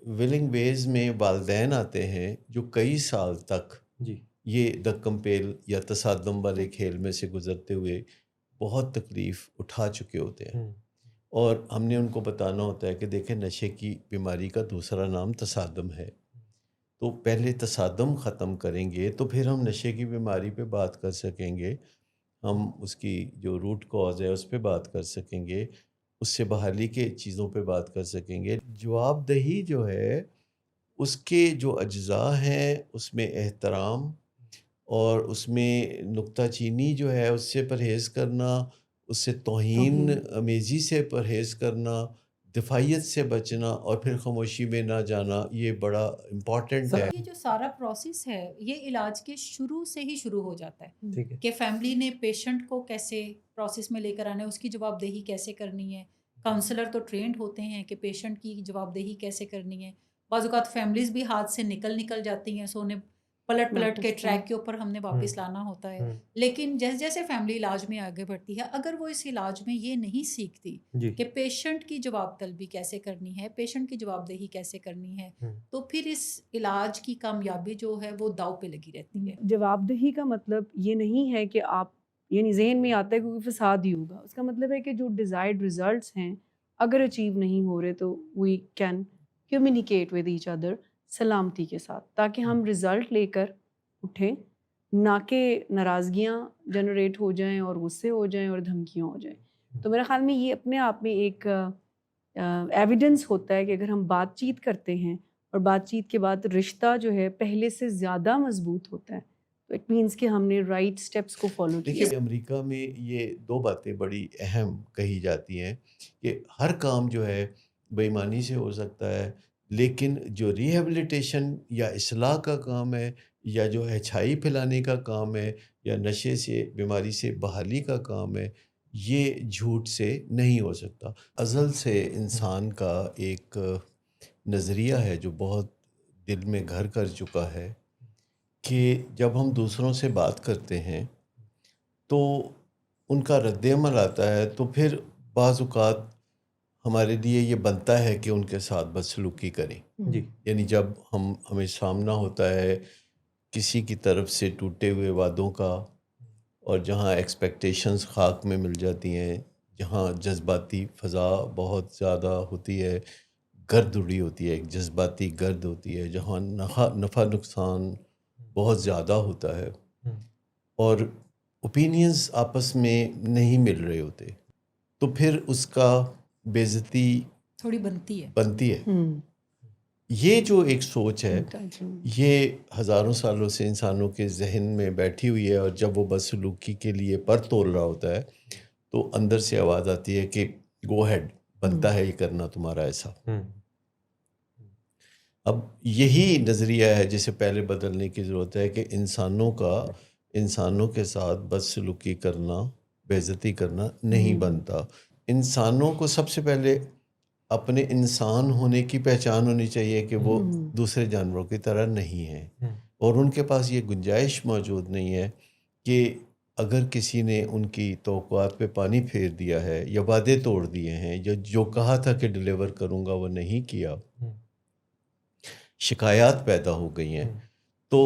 ولنگ ویز میں والدین آتے ہیں جو کئی سال تک جی یہ دکم پیل یا تصادم والے کھیل میں سے گزرتے ہوئے بہت تکلیف اٹھا چکے ہوتے ہیں، ہوں اور ہم نے ان کو بتانا ہوتا ہے کہ دیکھیں نشے کی بیماری کا دوسرا نام تصادم ہے، تو پہلے تصادم ختم کریں گے تو پھر ہم نشے کی بیماری پہ بات کر سکیں گے، ہم اس کی جو روٹ کاز ہے اس پہ بات کر سکیں گے، اس سے بحالی کے چیزوں پہ بات کر سکیں گے۔ جواب دہی جو ہے اس کے جو اجزاء ہیں اس میں احترام اور اس میں نکتہ چینی جو ہے اس سے پرہیز کرنا، اس سے توہین توہین امیزی سے پرہیز کرنا، دفاعیت سے بچنا اور پھر خاموشی میں نہ جانا، یہ بڑا امپورٹنٹ ہے۔ یہ جو سارا پروسیس ہے یہ علاج کے شروع سے ہی شروع ہو جاتا ہے ٹھیک ہے کہ فیملی نے پیشنٹ کو کیسے پروسیس میں لے کر آنا ہے، اس کی جواب دہی کیسے کرنی ہے۔ کاؤنسلر تو ٹرینڈ ہوتے ہیں کہ پیشنٹ کی جواب دہی کیسے کرنی ہے۔ بعض اوقات فیملیز بھی ہاتھ سے نکل جاتی ہیں، سو انہیں پلٹ کے واپس ٹریک کے اوپر ہم نے واپس لانا ہوتا ہے۔ لیکن جیسے جیسے فیملی علاج میں آگے بڑھتی ہے، اگر وہ اس علاج میں یہ نہیں سیکھتی جی کہ پیشنٹ کی جواب طلبی کیسے کرنی ہے، پیشنٹ کی جواب دہی کیسے کرنی ہے، تو پھر اس علاج کی کامیابی جو ہے وہ داؤ پہ لگی رہتی ہے۔ جواب دہی کا مطلب یہ نہیں ہے کہ آپ یعنی ذہن میں آتا ہے کیونکہ فساد ہی ہوگا، اس کا مطلب ہے کہ جو ڈیزائرڈ ریزلٹس ہیں اگر اچیو نہیں ہو رہے تو we can communicate with each other سلامتی کے ساتھ، تاکہ ہم رزلٹ لے کر اٹھیں، نہ کہ ناراضگیاں جنریٹ ہو جائیں اور غصے ہو جائیں اور دھمکیاں ہو جائیں۔ تو میرے خیال میں یہ اپنے آپ میں ایک ایویڈنس ہوتا ہے کہ اگر ہم بات چیت کرتے ہیں اور بات چیت کے بعد رشتہ جو ہے پہلے سے زیادہ مضبوط ہوتا ہے، تو اٹ مینس کہ ہم نے رائٹ سٹیپس کو فالو کیا۔ دیکھیے امریکہ میں یہ دو باتیں بڑی اہم کہی جاتی ہیں کہ ہر کام جو ہے بے ایمانی سے ہو سکتا ہے، لیکن جو ریہیبلیٹیشن یا اصلاح کا کام ہے، یا جو اچھائی پھیلانے کا کام ہے، یا نشے سے بیماری سے بحالی کا کام ہے، یہ جھوٹ سے نہیں ہو سکتا۔ ازل سے انسان کا ایک نظریہ ہے جو بہت دل میں گھر کر چکا ہے کہ جب ہم دوسروں سے بات کرتے ہیں تو ان کا رد عمل آتا ہے، تو پھر بعض اوقات ہمارے لیے یہ بنتا ہے کہ ان کے ساتھ بدسلوکی کریں۔ جی یعنی جب ہمیں سامنا ہوتا ہے کسی کی طرف سے ٹوٹے ہوئے وعدوں کا، اور جہاں ایکسپیکٹیشنز خاک میں مل جاتی ہیں، جہاں جذباتی فضا بہت زیادہ ہوتی ہے، گرد اڑی ہوتی ہے، ایک جذباتی گرد ہوتی ہے، جہاں نفع نقصان بہت زیادہ ہوتا ہے اور اوپینینز آپس میں نہیں مل رہے ہوتے، تو پھر اس کا بے عزتی تھوڑی بنتی ہے۔ بنتی ہے۔ یہ جو ایک سوچ ہے یہ ہزاروں سالوں سے انسانوں کے ذہن میں بیٹھی ہوئی ہے، اور جب وہ بدسلوکی کے لیے پر تول رہا ہوتا ہے تو اندر سے آواز آتی ہے کہ گو ہیڈ، بنتا ہے یہ کرنا تمہارا ایسا۔ اب یہی نظریہ ہے جسے پہلے بدلنے کی ضرورت ہے کہ انسانوں کے ساتھ بدسلوکی کرنا، بے عزتی کرنا نہیں بنتا۔ انسانوں کو سب سے پہلے اپنے انسان ہونے کی پہچان ہونی چاہیے کہ وہ دوسرے جانوروں کی طرح نہیں ہیں، اور ان کے پاس یہ گنجائش موجود نہیں ہے کہ اگر کسی نے ان کی توقعات پہ پانی پھیر دیا ہے یا وعدے توڑ دیے ہیں، یا جو کہا تھا کہ ڈیلیور کروں گا وہ نہیں کیا، شکایات پیدا ہو گئی ہیں، تو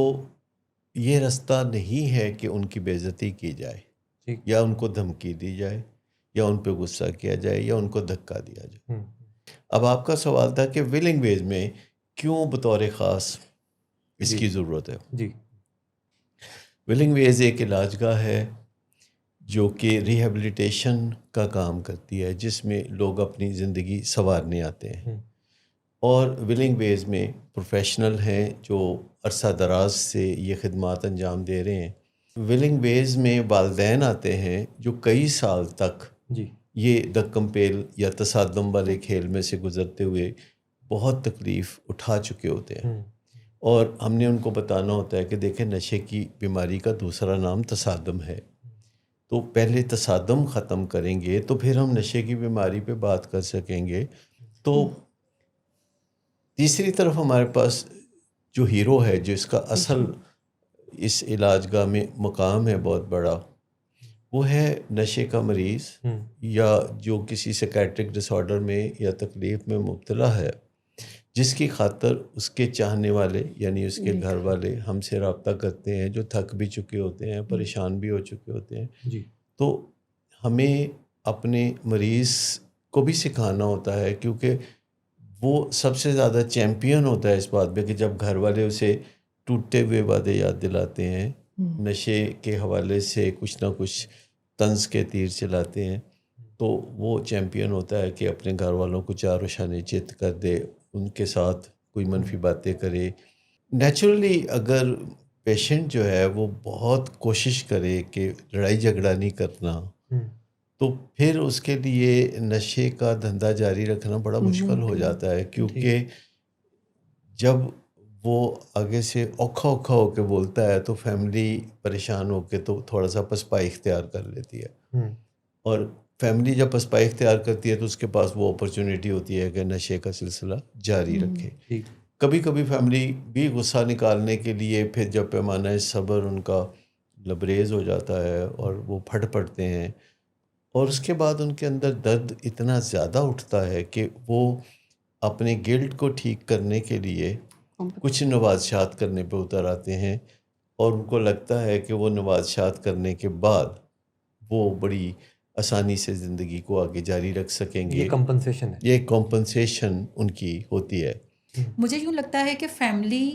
یہ رستہ نہیں ہے کہ ان کی بے عزتی کی جائے، یا ان کو دھمکی دی جائے، یا ان پہ غصہ کیا جائے، یا ان کو دھکا دیا جائے۔ اب آپ کا سوال تھا کہ ولنگ ویز میں کیوں بطور خاص اس کی ضرورت ہے۔ جی ولنگ ویز ایک علاج گاہ ہے جو کہ ریہیبلیٹیشن کا کام کرتی ہے، جس میں لوگ اپنی زندگی سنوارنے آتے ہیں، اور ولنگ ویز میں پروفیشنل ہیں جو عرصہ دراز سے یہ خدمات انجام دے رہے ہیں۔ ولنگ ویز میں والدین آتے ہیں جو کئی سال تک جی یہ دکم پیل یا تصادم والے کھیل میں سے گزرتے ہوئے بہت تکلیف اٹھا چکے ہوتے ہیں، اور ہم نے ان کو بتانا ہوتا ہے کہ دیکھیں نشے کی بیماری کا دوسرا نام تصادم ہے، تو پہلے تصادم ختم کریں گے تو پھر ہم نشے کی بیماری پہ بات کر سکیں گے۔ تو تیسری طرف ہمارے پاس جو ہیرو ہے، جو اس کا اصل اس علاج گاہ میں مقام ہے بہت بڑا، وہ ہے نشے کا مریض یا جو کسی سیکیٹرک ڈس آرڈر میں یا تکلیف میں مبتلا ہے، جس کی خاطر اس کے چاہنے والے یعنی اس کے جی گھر والے ہم سے رابطہ کرتے ہیں، جو تھک بھی چکے ہوتے ہیں، پریشان بھی ہو چکے ہوتے ہیں. جی تو ہمیں اپنے مریض کو بھی سکھانا ہوتا ہے، کیونکہ وہ سب سے زیادہ چیمپئن ہوتا ہے اس بات میں کہ جب گھر والے اسے ٹوٹے ہوئے وعدے یاد دلاتے ہیں، نشے کے حوالے سے کچھ نہ کچھ طنز کے تیر چلاتے ہیں، تو وہ چیمپئن ہوتا ہے کہ اپنے گھر والوں کو چار شانے چت کر دے، ان کے ساتھ کوئی منفی باتیں کرے. نیچرلی اگر پیشنٹ جو ہے وہ بہت کوشش کرے کہ لڑائی جھگڑا نہیں کرنا، تو پھر اس کے لیے نشے کا دھندا جاری رکھنا بڑا مشکل ہو جاتا ہے، کیونکہ جب وہ آگے سے اوکھا اوکھا ہو کے بولتا ہے تو فیملی پریشان ہو کے تو تھوڑا سا پسپائی اختیار کر لیتی ہے، اور فیملی جب پسپائی اختیار کرتی ہے تو اس کے پاس وہ اپرچونیٹی ہوتی ہے کہ نشے کا سلسلہ جاری رکھے. کبھی کبھی فیملی بھی غصہ نکالنے کے لیے پھر جب پیمانہ صبر ان کا لبریز ہو جاتا ہے اور وہ پھٹ پڑتے ہیں، اور اس کے بعد ان کے اندر درد اتنا زیادہ اٹھتا ہے کہ وہ اپنے گلٹ کو ٹھیک کرنے کے لیے کچھ نوازشات کرنے پہ اتر آتے ہیں، اور ان کو لگتا ہے کہ وہ نوازشات کرنے کے بعد وہ بڑی آسانی سے زندگی کو آگے جاری رکھ سکیں گے. یہ کمپنسیشن ہے، یہ کمپنسیشن ان کی ہوتی ہے. مجھے یوں لگتا ہے کہ فیملی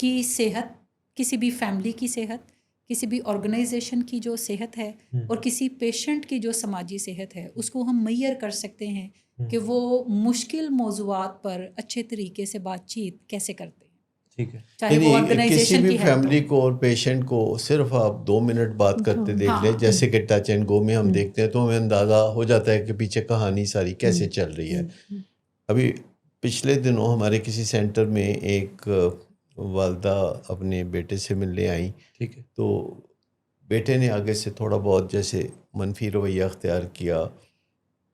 کی صحت، کسی بھی فیملی کی صحت، کسی بھی آرگنائزیشن کی جو صحت ہے، اور کسی پیشنٹ کی جو سماجی صحت ہے، اس کو ہم میئر کر سکتے ہیں کہ وہ مشکل موضوعات پر اچھے طریقے سے بات چیت کیسے کرتے ہیں. ٹھیک ہے، چاہے وہ کسی آرگنائزیشن بھی کی ہیلپ فیملی کو اور پیشنٹ کو صرف آپ 2 منٹ بات کرتے دیکھ لیں، جیسے کہ ٹچ اینڈ گو میں ہم دیکھتے ہیں تو ہمیں اندازہ ہو جاتا ہے کہ پیچھے کہانی ساری کیسے چل رہی ہے. ابھی پچھلے دنوں ہمارے کسی سینٹر میں ایک والدہ اپنے بیٹے سے ملنے آئیں. ٹھیک ہے، تو بیٹے نے آگے سے تھوڑا بہت جیسے منفی رویہ اختیار کیا.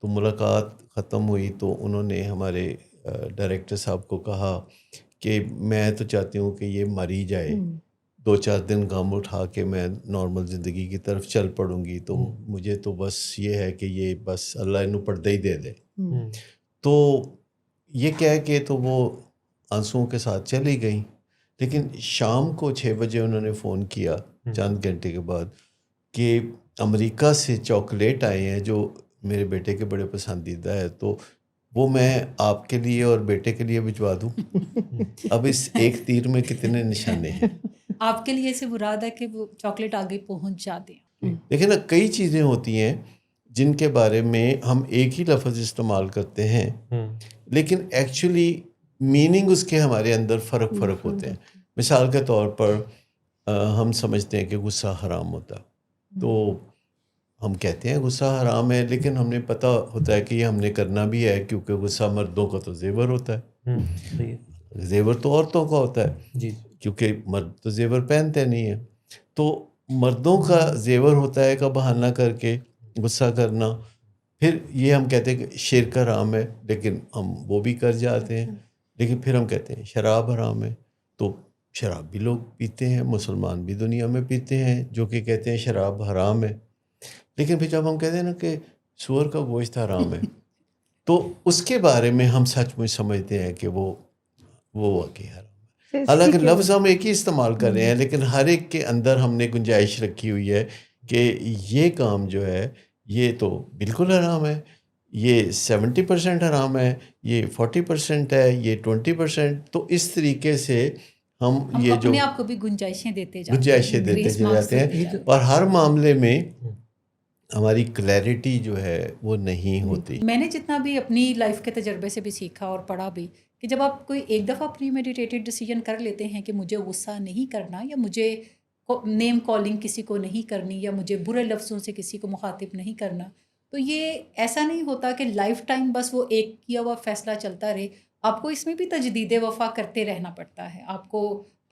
تو ملاقات ختم ہوئی تو انہوں نے ہمارے ڈائریکٹر صاحب کو کہا کہ میں تو چاہتی ہوں کہ یہ مر ہی جائے، 2-4 دن غم اٹھا کے میں نارمل زندگی کی طرف چل پڑوں گی، تو مجھے تو بس یہ ہے کہ یہ بس اللہ انہوں پردہ ہی دے دے. تو یہ کہہ کے تو وہ آنسوؤں کے ساتھ چلی گئیں. لیکن شام کو 6 بجے انہوں نے فون کیا چند گھنٹے کے بعد کہ امریکہ سے چاکلیٹ آئے ہیں جو میرے بیٹے کے بڑے پسندیدہ ہے، تو وہ میں آپ کے لیے اور بیٹے کے لیے بھجوا دوں. اب اس ایک تیر میں کتنے نشانے ہیں. آپ کے لیے سے مراد ہے کہ وہ چاکلیٹ آگے پہنچ جاتے ہیں. لیکن کئی چیزیں ہوتی ہیں جن کے بارے میں ہم ایک ہی لفظ استعمال کرتے ہیں، لیکن ایکچولی میننگ اس کے ہمارے اندر فرق ہوتے ہیں. مثال کے طور پر ہم سمجھتے ہیں کہ غصہ حرام ہوتا، تو ہم کہتے ہیں غصہ حرام ہے، لیکن ہم نے پتہ ہوتا ہے کہ یہ ہم نے کرنا بھی ہے، کیونکہ غصہ مردوں کا تو زیور ہوتا ہے، زیور تو عورتوں کا ہوتا ہے، جی، کیونکہ مرد تو زیور پہنتے نہیں ہیں. تو مردوں کا زیور ہوتا ہے کا بہانہ کر کے غصہ کرنا. پھر یہ ہم کہتے ہیں کہ شرک حرام ہے، لیکن ہم وہ بھی کر جاتے ہیں. لیکن پھر ہم کہتے ہیں شراب حرام ہے، تو شراب بھی لوگ پیتے ہیں، مسلمان بھی دنیا میں پیتے ہیں جو کہ کہتے ہیں شراب حرام ہے. لیکن پھر جب ہم کہتے ہیں نا کہ سور کا گوشت حرام ہے، تو اس کے بارے میں ہم سچ مچ سمجھتے ہیں کہ وہ واقعی حرام ہے. حالانکہ لفظ ہم ایک ہی استعمال کر رہے ہیں، لیکن ہر ایک کے اندر ہم نے گنجائش رکھی ہوئی ہے کہ یہ کام جو ہے یہ تو بالکل حرام ہے، یہ 70% حرام ہے، یہ 40% ہے، یہ 20%. تو اس طریقے سے ہم یہ جو اپنے آپ کو بھی گنجائشیں دیتے جاتے گنجائشیں دیتے چلے جاتے ہیں، اور ہر معاملے میں ہماری کلیئرٹی جو ہے وہ نہیں ہوتی. میں نے جتنا بھی اپنی لائف کے تجربے سے بھی سیکھا اور پڑھا بھی کہ جب آپ کوئی ایک دفعہ پری میڈیٹیٹڈ ڈیسیجن کر لیتے ہیں کہ مجھے غصہ نہیں کرنا، یا مجھے نیم کالنگ کسی کو نہیں کرنی، یا مجھے برے لفظوں سے کسی کو مخاطب نہیں کرنا، تو یہ ایسا نہیں ہوتا کہ لائف ٹائم بس وہ ایک کیا ہوا فیصلہ چلتا رہے. آپ کو اس میں بھی تجدید وفا کرتے رہنا پڑتا ہے. آپ کو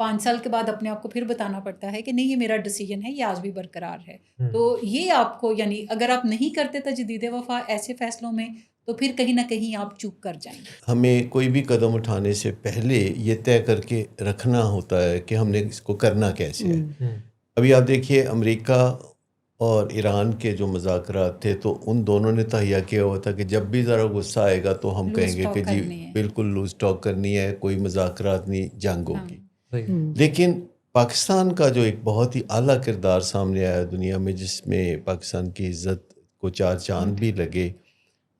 5 سال کے بعد اپنے آپ کو پھر بتانا پڑتا ہے کہ نہیں یہ میرا ڈیسیجن ہے، یہ آج بھی برقرار ہے. تو یہ آپ کو، یعنی اگر آپ نہیں کرتے تجدید وفا ایسے فیصلوں میں، تو پھر کہیں نہ کہیں آپ چوک کر جائیں گے. ہمیں کوئی بھی قدم اٹھانے سے پہلے یہ طے کر کے رکھنا ہوتا ہے کہ ہم نے اس کو کرنا کیسے ہے. ابھی آپ دیکھیے امریکہ اور ایران کے جو مذاکرات تھے تو ان دونوں نے تہیہ کیا ہوا تھا کہ جب بھی ذرا غصہ آئے گا تو ہم لوز کہیں گے ٹاک کہ جی کرنی ہے. بالکل لوز ٹاک کرنی ہے، کوئی مذاکرات نہیں، جنگ ہاں. ہوگی. صحیح. لیکن پاکستان کا جو ایک بہت ہی اعلیٰ کردار سامنے آیا دنیا میں، جس میں پاکستان کی عزت کو چار چاند بھی لگے،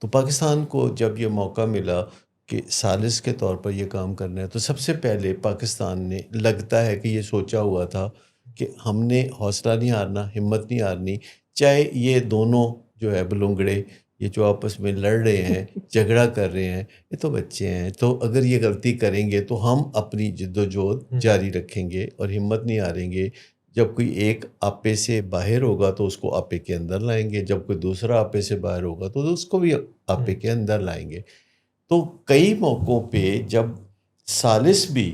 تو پاکستان کو جب یہ موقع ملا کہ ثالث کے طور پر یہ کام کرنا ہے، تو سب سے پہلے پاکستان نے لگتا ہے کہ یہ سوچا ہوا تھا کہ ہم نے حوصلہ نہیں ہارنا، ہمت نہیں ہارنی، چاہے یہ دونوں جو ہے بلونگڑے، یہ جو آپس میں لڑ رہے ہیں، جھگڑا کر رہے ہیں، یہ تو بچے ہیں، تو اگر یہ غلطی کریں گے تو ہم اپنی جد و جہد جاری رکھیں گے اور ہمت نہیں ہاریں گے. جب کوئی ایک آپے سے باہر ہوگا تو اس کو آپے کے اندر لائیں گے، جب کوئی دوسرا آپے سے باہر ہوگا تو اس کو بھی آپے کے اندر لائیں گے. تو کئی موقعوں پہ جب ثالث بھی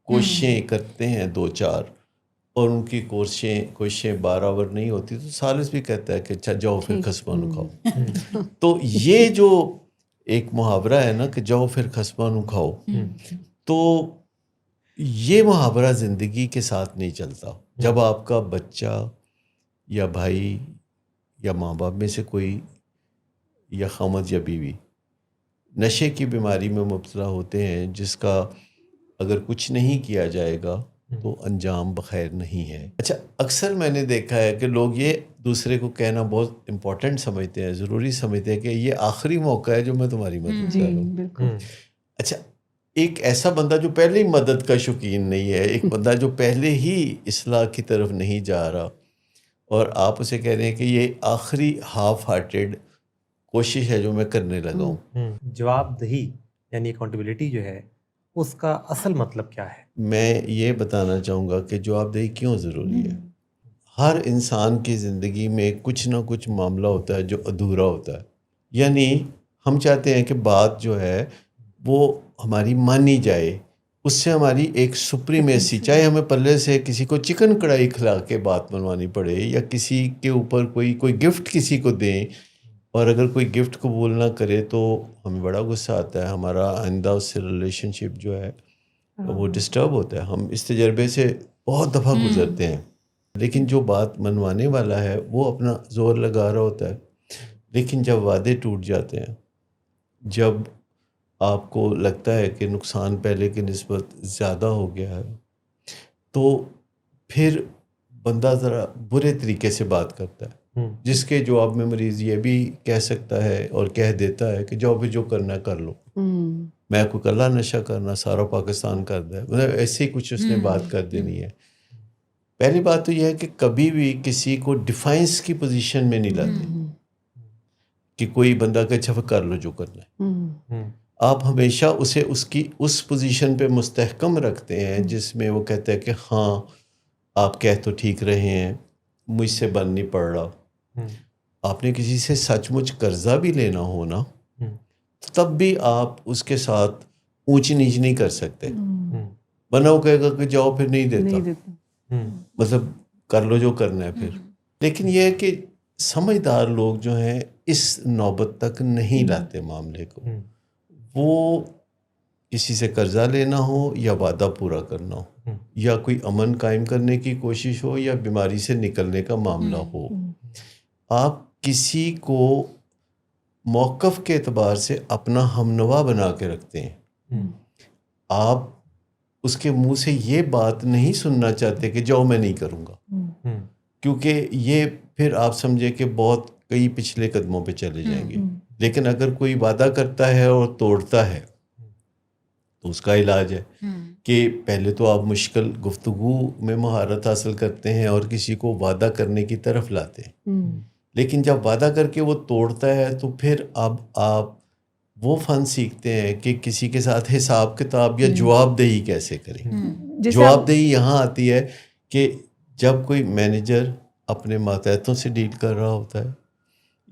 کوششیں کرتے ہیں دو چار اور ان کی کوششیں برابر نہیں ہوتی تو ثالث بھی کہتا ہے کہ اچھا جاؤ پھر خسمانو کھاؤ. تو یہ جو ایک محاورہ ہے نا کہ جاؤ پھر خسمانو کھاؤ، تو یہ محاورہ زندگی کے ساتھ نہیں چلتا. جب آپ کا بچہ یا بھائی یا ماں باپ میں سے کوئی یا خامد یا بیوی نشے کی بیماری میں مبتلا ہوتے ہیں، جس کا اگر کچھ نہیں کیا جائے گا تو انجام بخیر نہیں ہے. اچھا، اکثر میں نے دیکھا ہے کہ لوگ یہ دوسرے کو کہنا بہت امپورٹنٹ سمجھتے ہیں، ضروری سمجھتے ہیں کہ یہ آخری موقع ہے جو میں تمہاری مدد جی کر رہا ہوں. بالکل. اچھا، ایک ایسا بندہ جو پہلے ہی مدد کا شوقین نہیں ہے، ایک بندہ جو پہلے ہی اصلاح کی طرف نہیں جا رہا، اور آپ اسے کہہ رہے ہیں کہ یہ آخری ہاف ہارٹیڈ کوشش ہے جو میں کرنے لگا ہوں. جواب دہی یعنی اکاؤنٹیبلٹی جو ہے اس کا اصل مطلب کیا ہے؟ میں یہ بتانا چاہوں گا کہ جواب دہی کیوں ضروری ہے. ہر انسان کی زندگی میں کچھ نہ کچھ معاملہ ہوتا ہے جو ادھورا ہوتا ہے، یعنی ہم چاہتے ہیں کہ بات جو ہے وہ ہماری مانی جائے، اس سے ہماری ایک سپریمیسی، چاہے ہمیں پلے سے کسی کو چکن کڑھائی کھلا کے بات بنوانی پڑے یا کسی کے اوپر کوئی گفٹ کسی کو دیں، اور اگر کوئی گفٹ قبول نہ کرے تو ہمیں بڑا غصہ آتا ہے، ہمارا آئندہ اس سے ریلیشن شپ جو ہے وہ ڈسٹرب ہوتا ہے. ہم اس تجربے سے بہت دفعہ گزرتے ہیں. لیکن جو بات منوانے والا ہے وہ اپنا زور لگا رہا ہوتا ہے، لیکن جب وعدے ٹوٹ جاتے ہیں، جب آپ کو لگتا ہے کہ نقصان پہلے کی نسبت زیادہ ہو گیا ہے، تو پھر بندہ ذرا برے طریقے سے بات کرتا ہے، جس کے جواب میں مریض یہ بھی کہہ سکتا ہے اور کہہ دیتا ہے کہ جاؤ بھی جو کرنا ہے کر لو، میں کوئی کلا نشہ کرنا سارا پاکستان کر دے، مطلب ایسے ہی کچھ اس نے بات کر دینی ہے. پہلی بات تو یہ ہے کہ کبھی بھی کسی کو ڈیفائنس کی پوزیشن میں نہیں لاتے کہ کوئی بندہ کہ اچھا کر لو جو کرنا ہے. آپ ہمیشہ اسے اس پوزیشن پہ مستحکم رکھتے ہیں جس میں وہ کہتا ہے کہ ہاں آپ کہہ تو ٹھیک رہے ہیں، مجھ سے بن نہیں پڑ رہا. آپ نے کسی سے سچ مچ قرضہ بھی لینا ہو نا، تب بھی آپ اس کے ساتھ اونچی نیچ نہیں کر سکتے، ورنہ وہ کہے گا کہ جاؤ پھر نہیں دیتا، مطلب کر لو جو کرنا ہے پھر. لیکن یہ ہے کہ سمجھدار لوگ جو ہیں اس نوبت تک نہیں لاتے معاملے کو. وہ کسی سے قرضہ لینا ہو یا وعدہ پورا کرنا ہو یا کوئی امن قائم کرنے کی کوشش ہو یا بیماری سے نکلنے کا معاملہ ہو، آپ کسی کو موقف کے اعتبار سے اپنا ہمنوا بنا کے رکھتے ہیں. آپ اس کے منہ سے یہ بات نہیں سننا چاہتے کہ جاؤ میں نہیں کروں گا، کیونکہ یہ پھر آپ سمجھے کہ بہت کئی پچھلے قدموں پہ چلے جائیں گے. لیکن اگر کوئی وعدہ کرتا ہے اور توڑتا ہے تو اس کا علاج ہے کہ پہلے تو آپ مشکل گفتگو میں مہارت حاصل کرتے ہیں اور کسی کو وعدہ کرنے کی طرف لاتے ہیں. لیکن جب وعدہ کر کے وہ توڑتا ہے تو پھر اب آپ وہ فن سیکھتے ہیں کہ کسی کے ساتھ حساب کتاب یا جواب دہی کیسے کریں. جواب دہی یہاں آتی ہے کہ جب کوئی مینیجر اپنے ماتحتوں سے ڈیل کر رہا ہوتا ہے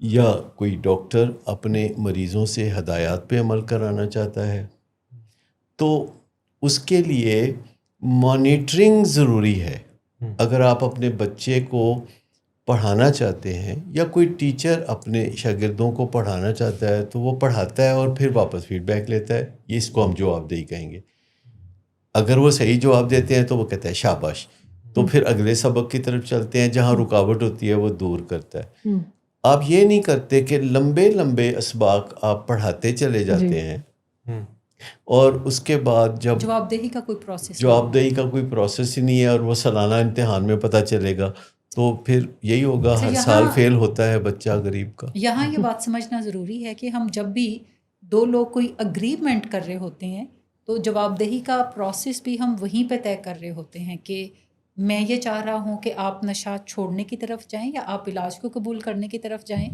یا کوئی ڈاکٹر اپنے مریضوں سے ہدایات پہ عمل کرانا چاہتا ہے، تو اس کے لیے مانیٹرنگ ضروری ہے. اگر آپ اپنے بچے کو پڑھانا چاہتے ہیں یا کوئی ٹیچر اپنے شاگردوں کو پڑھانا چاہتا ہے تو وہ پڑھاتا ہے اور پھر واپس فیڈ بیک لیتا ہے، اس کو ہم جواب دہی کہیں گے. اگر وہ صحیح جواب دیتے ہیں تو وہ کہتا ہے شاباش، تو پھر اگلے سبق کی طرف چلتے ہیں جہاں رکاوٹ ہوتی ہے وہ دور کرتا ہے. ہم، آپ یہ نہیں کرتے کہ لمبے لمبے اسباق آپ پڑھاتے چلے جاتے ہیں اور اس کے بعد جب جواب دہی کا کوئی پروسیس جواب دہی کا کوئی پروسیس ہی نہیں ہے اور وہ سالانہ امتحان میں پتہ چلے گا تو پھر یہی ہوگا ہر سال فیل ہوتا ہے بچہ غریب کا. یہاں یہ بات سمجھنا ضروری ہے کہ ہم جب بھی دو لوگ کوئی اگریمنٹ کر رہے ہوتے ہیں تو جواب دہی کا پروسیس بھی ہم وہیں پہ طے کر رہے ہوتے ہیں کہ میں یہ چاہ رہا ہوں کہ آپ نشہ چھوڑنے کی طرف جائیں یا آپ علاج کو قبول کرنے کی طرف جائیں.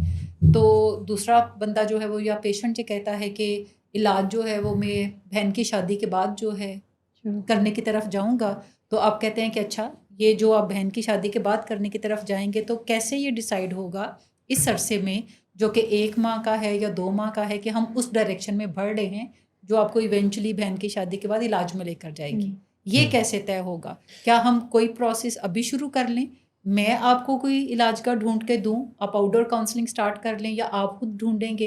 تو دوسرا بندہ جو ہے وہ یا پیشنٹ یہ کہتا ہے کہ علاج جو ہے وہ میں بہن کی شادی کے بعد جو ہے کرنے کی طرف جاؤں گا. تو آپ کہتے ہیں کہ اچھا یہ جو آپ بہن کی شادی کے بعد کرنے کی طرف جائیں گے تو کیسے یہ ڈیسائیڈ ہوگا اس عرصے میں جو کہ 1 ماہ کا ہے یا 2 ماہ کا ہے کہ ہم اس ڈائریکشن میں بڑھ رہے ہیں جو آپ کو ایونچولی بہن کی شادی کے بعد علاج میں لے کر جائے گی. یہ کیسے طے ہوگا؟ کیا ہم کوئی پروسیس ابھی شروع کر لیں، میں آپ کو کوئی علاج کا ڈھونڈ کے دوں، آپ آؤٹ ڈور کاؤنسلنگ سٹارٹ کر لیں، یا آپ خود ڈھونڈیں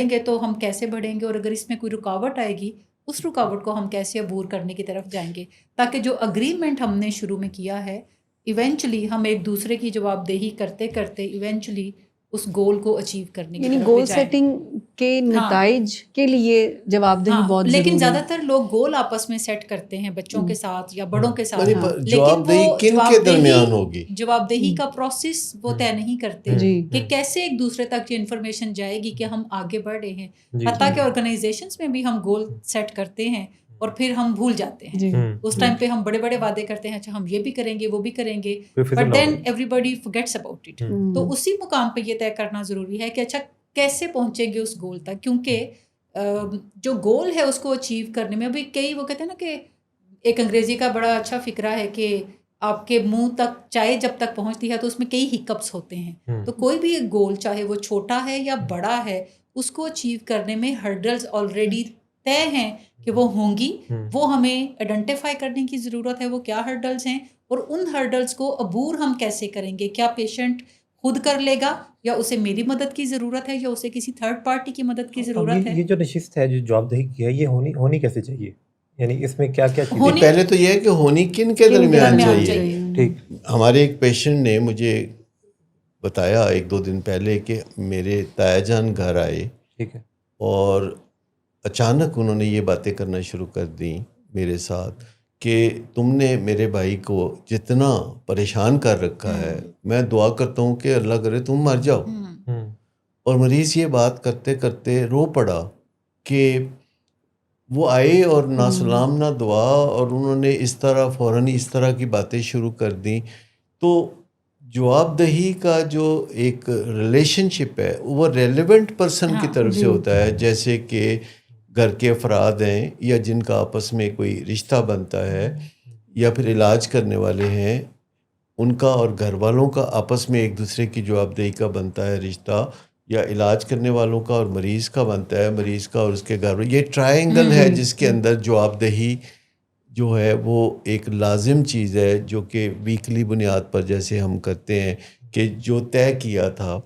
گے تو ہم کیسے بڑھیں گے، اور اگر اس میں کوئی رکاوٹ آئے گی اس رکاوٹ کو ہم کیسے عبور کرنے کی طرف جائیں گے تاکہ جو اگریمنٹ ہم نے شروع میں کیا ہے ایونچولی ہم ایک دوسرے کی جواب دہی کرتے کرتے ایونچولی اس گول کو اچیو کرنے کی یعنی طرف گول لے جائیں. سیٹنگ کے نتائج کے لیے جواب دہی بہت ضروری ہے. لیکن زیادہ تر لوگ گول آپس میں سیٹ کرتے ہیں بچوں کے ساتھ یا بڑوں کے ساتھ، جواب دہی کن کے درمیان ہوگی، جواب دہی کا پروسیس وہ طے نہیں کرتے جی کہ کیسے ایک دوسرے تک یہ انفارمیشن جائے گی کہ ہم آگے بڑھ رہے ہیں. حتیٰ کہ آرگنائزیشنز میں بھی ہم گول سیٹ کرتے ہیں اور پھر ہم بھول جاتے ہیں. جی اس ٹائم پہ ہم بڑے بڑے وعدے کرتے ہیں، اچھا ہم یہ بھی کریں گے وہ بھی کریں گے، but then everybody forgets about it. تو اسی مقام پہ یہ طے کرنا ضروری ہے کہ اچھا کیسے پہنچیں گے اس گول تک، کیونکہ جو گول ہے اس کو اچیو کرنے میں ابھی کئی وہ کہتے ہیں نا کہ ایک انگریزی کا بڑا اچھا فقرہ ہے کہ آپ کے منہ تک چائے جب تک پہنچتی ہے تو اس میں کئی ہکپس ہوتے ہیں. تو کوئی بھی ایک گول چاہے وہ چھوٹا ہے یا بڑا ہے اس کو اچیو کرنے میں ہرڈلز آلریڈی طے ہیں کہ وہ ہوں گی. وہ ہمیں آئیڈینٹیفائی کرنے کی ضرورت ہے وہ کیا ہرڈلز ہیں اور ان ہرڈلز کو عبور ہم کیسے کریں گے. کیا پیشنٹ خود کر لے گا یا اسے میری مدد کی ضرورت ہے یا اسے کسی تھرڈ پارٹی کی مدد کی ضرورت ہے. یہ جو نشست ہے جو جواب دہی کی ہے یہ ہونی کیسے چاہیے، یعنی اس میں کیا کیا چیزیں؟ پہلے تو یہ ہے کہ ہونی کن کے درمیان چاہیے. ٹھیک. ہمارے ایک پیشنٹ نے مجھے بتایا 1-2 دن پہلے کہ میرے تایا جان گھر آئے، ٹھیک ہے، اور اچانک انہوں نے یہ باتیں کرنا شروع کر دیں میرے ساتھ کہ تم نے میرے بھائی کو جتنا پریشان کر رکھا ہے، میں دعا کرتا ہوں کہ اللہ کرے تم مر جاؤ. اور مریض یہ بات کرتے کرتے رو پڑا کہ وہ آئے اور نہ سلام نہ دعا، اور انہوں نے اس طرح فوراً اس طرح کی باتیں شروع کر دیں. تو جواب دہی کا جو ایک ریلیشن شپ ہے وہ ریلیونٹ پرسن کی طرف سے ہوتا ہے، جیسے کہ گھر کے افراد ہیں یا جن کا آپس میں کوئی رشتہ بنتا ہے یا پھر علاج کرنے والے ہیں ان کا اور گھر والوں کا آپس میں ایک دوسرے کی جواب دہی کا بنتا ہے رشتہ، یا علاج کرنے والوں کا اور مریض کا بنتا ہے، مریض کا اور اس کے گھر. یہ ٹرائنگل ہے جس کے اندر جواب دہی جو ہے وہ ایک لازم چیز ہے جو کہ ویکلی بنیاد پر جیسے ہم کرتے ہیں کہ جو طے کیا تھا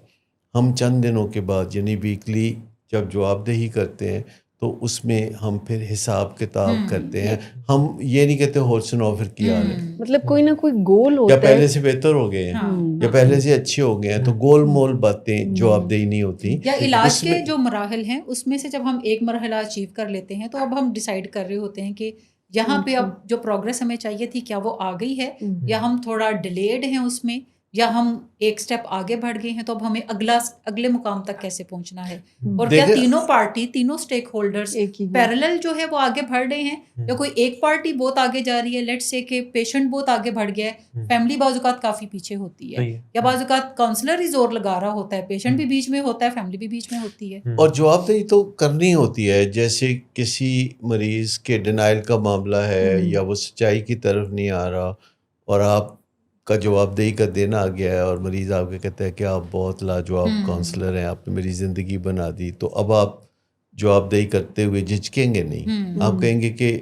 ہم چند دنوں کے بعد یعنی ویکلی جب جواب دہی کرتے ہیں تو اس میں ہم پھر حساب کتاب کرتے ہیں. ہم یہ نہیں کہتے حسن و پھر کیا حال ہے، مطلب کوئی نہ کوئی گول ہوتا یا ہے، پہلے سے بہتر ہو گئے ہیں یا پہلے سے اچھے ہو گئے ہیں، تو گول مول باتیں جواب دہی نہیں ہوتی. یا علاج کے جو مراحل ہیں اس میں سے جب ہم ایک مرحلہ اچیو کر لیتے ہیں تو اب ہم ڈیسائیڈ کر رہے ہوتے ہیں کہ یہاں پہ اب جو پروگریس ہمیں چاہیے تھی کیا وہ آ گئی ہے یا ہم تھوڑا ڈیلیڈ ہیں اس میں، یا ہم ایک سٹیپ آگے بڑھ گئے ہیں. تو اب ہمیں اگلے مقام تک کیسے پہنچنا ہے، اور کیا تینوں پارٹی تینوں سٹیک ہولڈرز پیرالل جو ہے وہ آگے بڑھ رہے ہیں یا کوئی ایک پارٹی بہت آگے جا رہی ہے. لیٹس سے کہ پیشنٹ بہت آگے بڑھ گیا ہے، فیملی بعض اوقات کافی پیچھے ہوتی ہے، یا بعض اوقات کاؤنسلر ہی زور لگا رہا ہوتا ہے، پیشنٹ بھی بیچ میں ہوتا ہے، فیملی بھی بیچ میں ہوتی ہے. اور جواب دہی تو کرنی ہوتی ہے. جیسے کسی مریض کے ڈینائل کا معاملہ ہے یا وہ سچائی کی طرف نہیں آ رہا اور آپ کا جواب دہی کا دن آ گیا ہے اور مریض آپ کے کہتا ہے کہ آپ بہت لاجواب کاؤنسلر ہیں، آپ نے میری زندگی بنا دی، تو اب آپ جواب دہی کرتے ہوئے جھجکیں گے نہیں. آپ کہیں گے کہ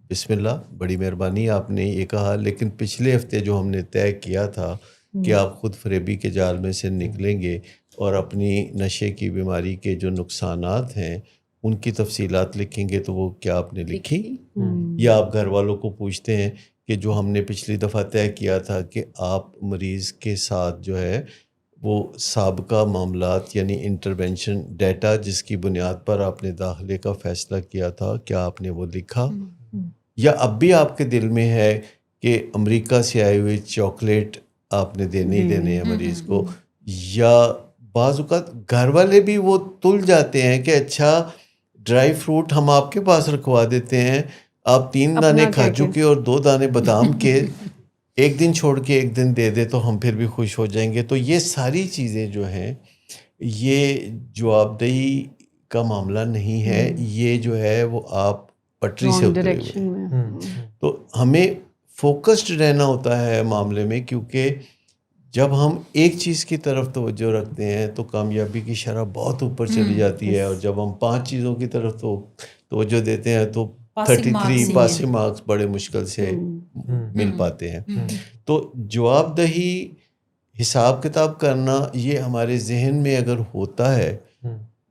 بسم اللہ، بڑی مہربانی آپ نے یہ کہا، لیکن پچھلے ہفتے جو ہم نے طے کیا تھا کہ آپ خود فریبی کے جال میں سے نکلیں گے اور اپنی نشے کی بیماری کے جو نقصانات ہیں ان کی تفصیلات لکھیں گے، تو وہ کیا آپ نے لکھی؟ یا آپ گھر والوں کو پوچھتے ہیں کہ جو ہم نے پچھلی دفعہ طے کیا تھا کہ آپ مریض کے ساتھ جو ہے وہ سابقہ معاملات یعنی انٹرونشن ڈیٹا جس کی بنیاد پر آپ نے داخلے کا فیصلہ کیا تھا، کیا آپ نے وہ لکھا، یا اب بھی آپ کے دل میں ہے کہ امریکہ سے آئے ہوئے چاکلیٹ آپ نے دینے ہی دینے ہیں مریض کو، یا بعض اوقات گھر والے بھی وہ تل جاتے ہیں کہ اچھا ڈرائی فروٹ ہم آپ کے پاس رکھوا دیتے ہیں، آپ 3 دانے کاجو کے اور 2 دانے بادام کے ایک دن چھوڑ کے ایک دن دے دے تو ہم پھر بھی خوش ہو جائیں گے. تو یہ ساری چیزیں جو ہیں یہ جواب دہی کا معاملہ نہیں ہے، یہ جو ہے وہ آپ پٹری سے اترے ہوئے. تو ہمیں فوکسڈ رہنا ہوتا ہے معاملے میں، کیونکہ جب ہم ایک چیز کی طرف توجہ رکھتے ہیں تو کامیابی کی شرح بہت اوپر چلی جاتی ہے، اور جب ہم 5 چیزوں کی طرف توجہ دیتے ہیں تو 33 پاسنگ مارکس بڑے مشکل سے مل پاتے ہیں. تو جواب دہی حساب کتاب کرنا یہ ہمارے ذہن میں اگر ہوتا ہے،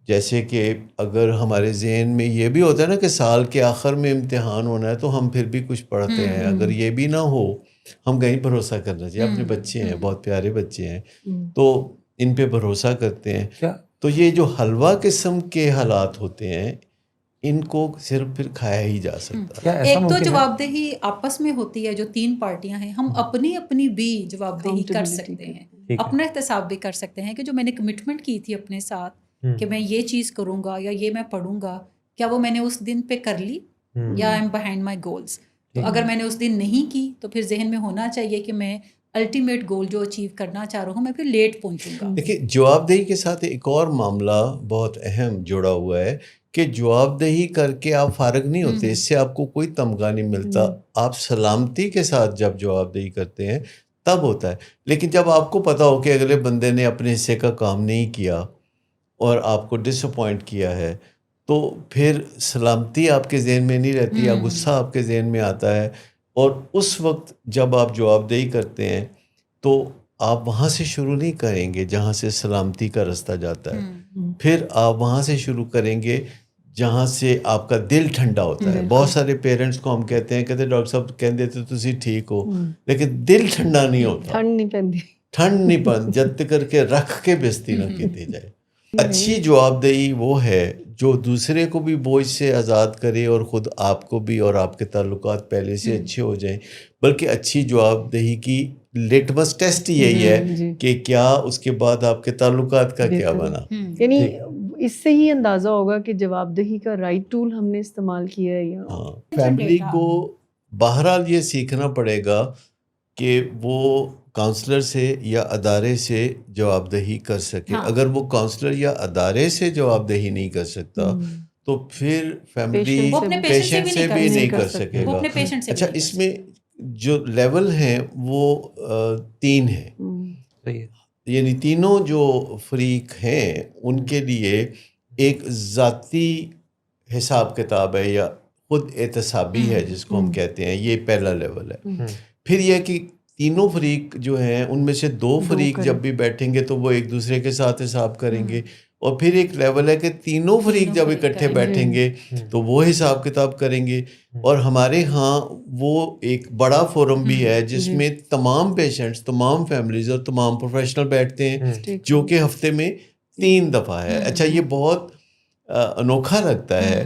جیسے کہ اگر ہمارے ذہن میں یہ بھی ہوتا ہے نا کہ سال کے آخر میں امتحان ہونا ہے تو ہم پھر بھی کچھ پڑھتے ہیں، اگر یہ بھی نہ ہو ہم کہیں بھروسہ کرنا چاہیے. اپنے بچے ہیں، بہت پیارے بچے ہیں، تو ان پہ بھروسہ کرتے ہیں. تو یہ جو حلوہ قسم کے حالات ہوتے ہیں ان کو صرف پھر کھایا ہی جا سکتا ہے. ایک تو جواب دہی آپس میں ہوتی ہے، جو 3 پارٹیاں ہیں، ہم اپنی بھی جواب دہی کر سکتے ہیں، اپنا احتساب بھی کر سکتے ہیں کہ جو میں نے کمٹمنٹ کی تھی اپنے ساتھ کہ میں یہ چیز کروں گا یا یہ میں پڑھوں گا، کیا وہ میں نے اس دن پہ کر لی یا I am behind my goals. تو اگر میں نے اس دن نہیں کی تو پھر ذہن میں ہونا چاہیے کہ میں الٹیمیٹ گول جو اچیو کرنا چاہ رہا ہوں میں پھر لیٹ پہنچوں گا. دیکھیے جواب دہی کے ساتھ ایک اور معاملہ بہت اہم جڑا ہوا ہے کہ جواب دہی کر کے آپ فارغ نہیں ہوتے، اس سے آپ کو کوئی تمغہ نہیں ملتا. آپ سلامتی کے ساتھ جب جواب دہی کرتے ہیں تب ہوتا ہے. لیکن جب آپ کو پتا ہو کہ اگلے بندے نے اپنے حصے کا کام نہیں کیا اور آپ کو ڈس اپوائنٹ کیا ہے تو پھر سلامتی آپ کے ذہن میں نہیں رہتی، یا غصہ آپ کے ذہن میں آتا ہے. اور اس وقت جب آپ جواب دہی کرتے ہیں تو آپ وہاں سے شروع نہیں کریں گے جہاں سے سلامتی کا رستہ جاتا ہے، پھر آپ وہاں سے شروع کریں گے جہاں سے آپ کا دل ٹھنڈا ہوتا ہے. بہت سارے پیرنٹس کو ہم کہتے ہیں ڈاکٹر صاحب کہہ دیتے تسی ٹھیک ہو، لیکن دل ٹھنڈا نہیں ہوتا، ٹھنڈ نہیں پن جد کر کے رکھ کے بےزتی نہ کی جائے. اچھی جواب دہی وہ ہے جو دوسرے کو بھی بوجھ سے آزاد کرے اور خود آپ کو بھی، اور آپ کے تعلقات پہلے سے اچھے ہو جائیں. بلکہ اچھی جواب دہی کی لیٹمس ٹیسٹ یہی ہے کہ کیا اس کے بعد آپ کے تعلقات کا کیا بنا. یعنی اس سے ہی اندازہ ہوگا کہ جواب دہی کا رائٹ ٹول ہم نے استعمال کیا ہے. یا فیملی کو بہرحال یہ سیکھنا پڑے گا کہ وہ کاؤنسلر سے یا ادارے سے جواب دہی کر سکے. اگر وہ کاؤنسلر یا ادارے سے جواب دہی نہیں کر سکتا تو پھر فیملی پیشنٹ سے بھی نہیں کر سکے گا. اچھا اس میں جو لیول ہیں وہ 3 ہیں، یعنی تینوں جو فریق ہیں ان کے لیے ایک ذاتی حساب کتاب ہے یا خود احتسابی ہے جس کو ہم کہتے ہیں، یہ پہلا لیول ہے. پھر یہ کہ تینوں فریق جو ہیں ان میں سے 2 فریق جب بھی بیٹھیں گے تو وہ ایک دوسرے کے ساتھ حساب کریں گے، اور پھر ایک لیول ہے کہ تینوں فریق جب اکٹھے بیٹھیں گے تو وہ حساب کتاب کریں گے. اور ہمارے ہاں وہ ایک بڑا فورم بھی ہے جس میں تمام پیشنٹس، تمام فیملیز اور تمام پروفیشنل بیٹھتے ہیں، جو کہ ہفتے میں 3 دفعہ ہے. اچھا یہ بہت انوکھا لگتا ہے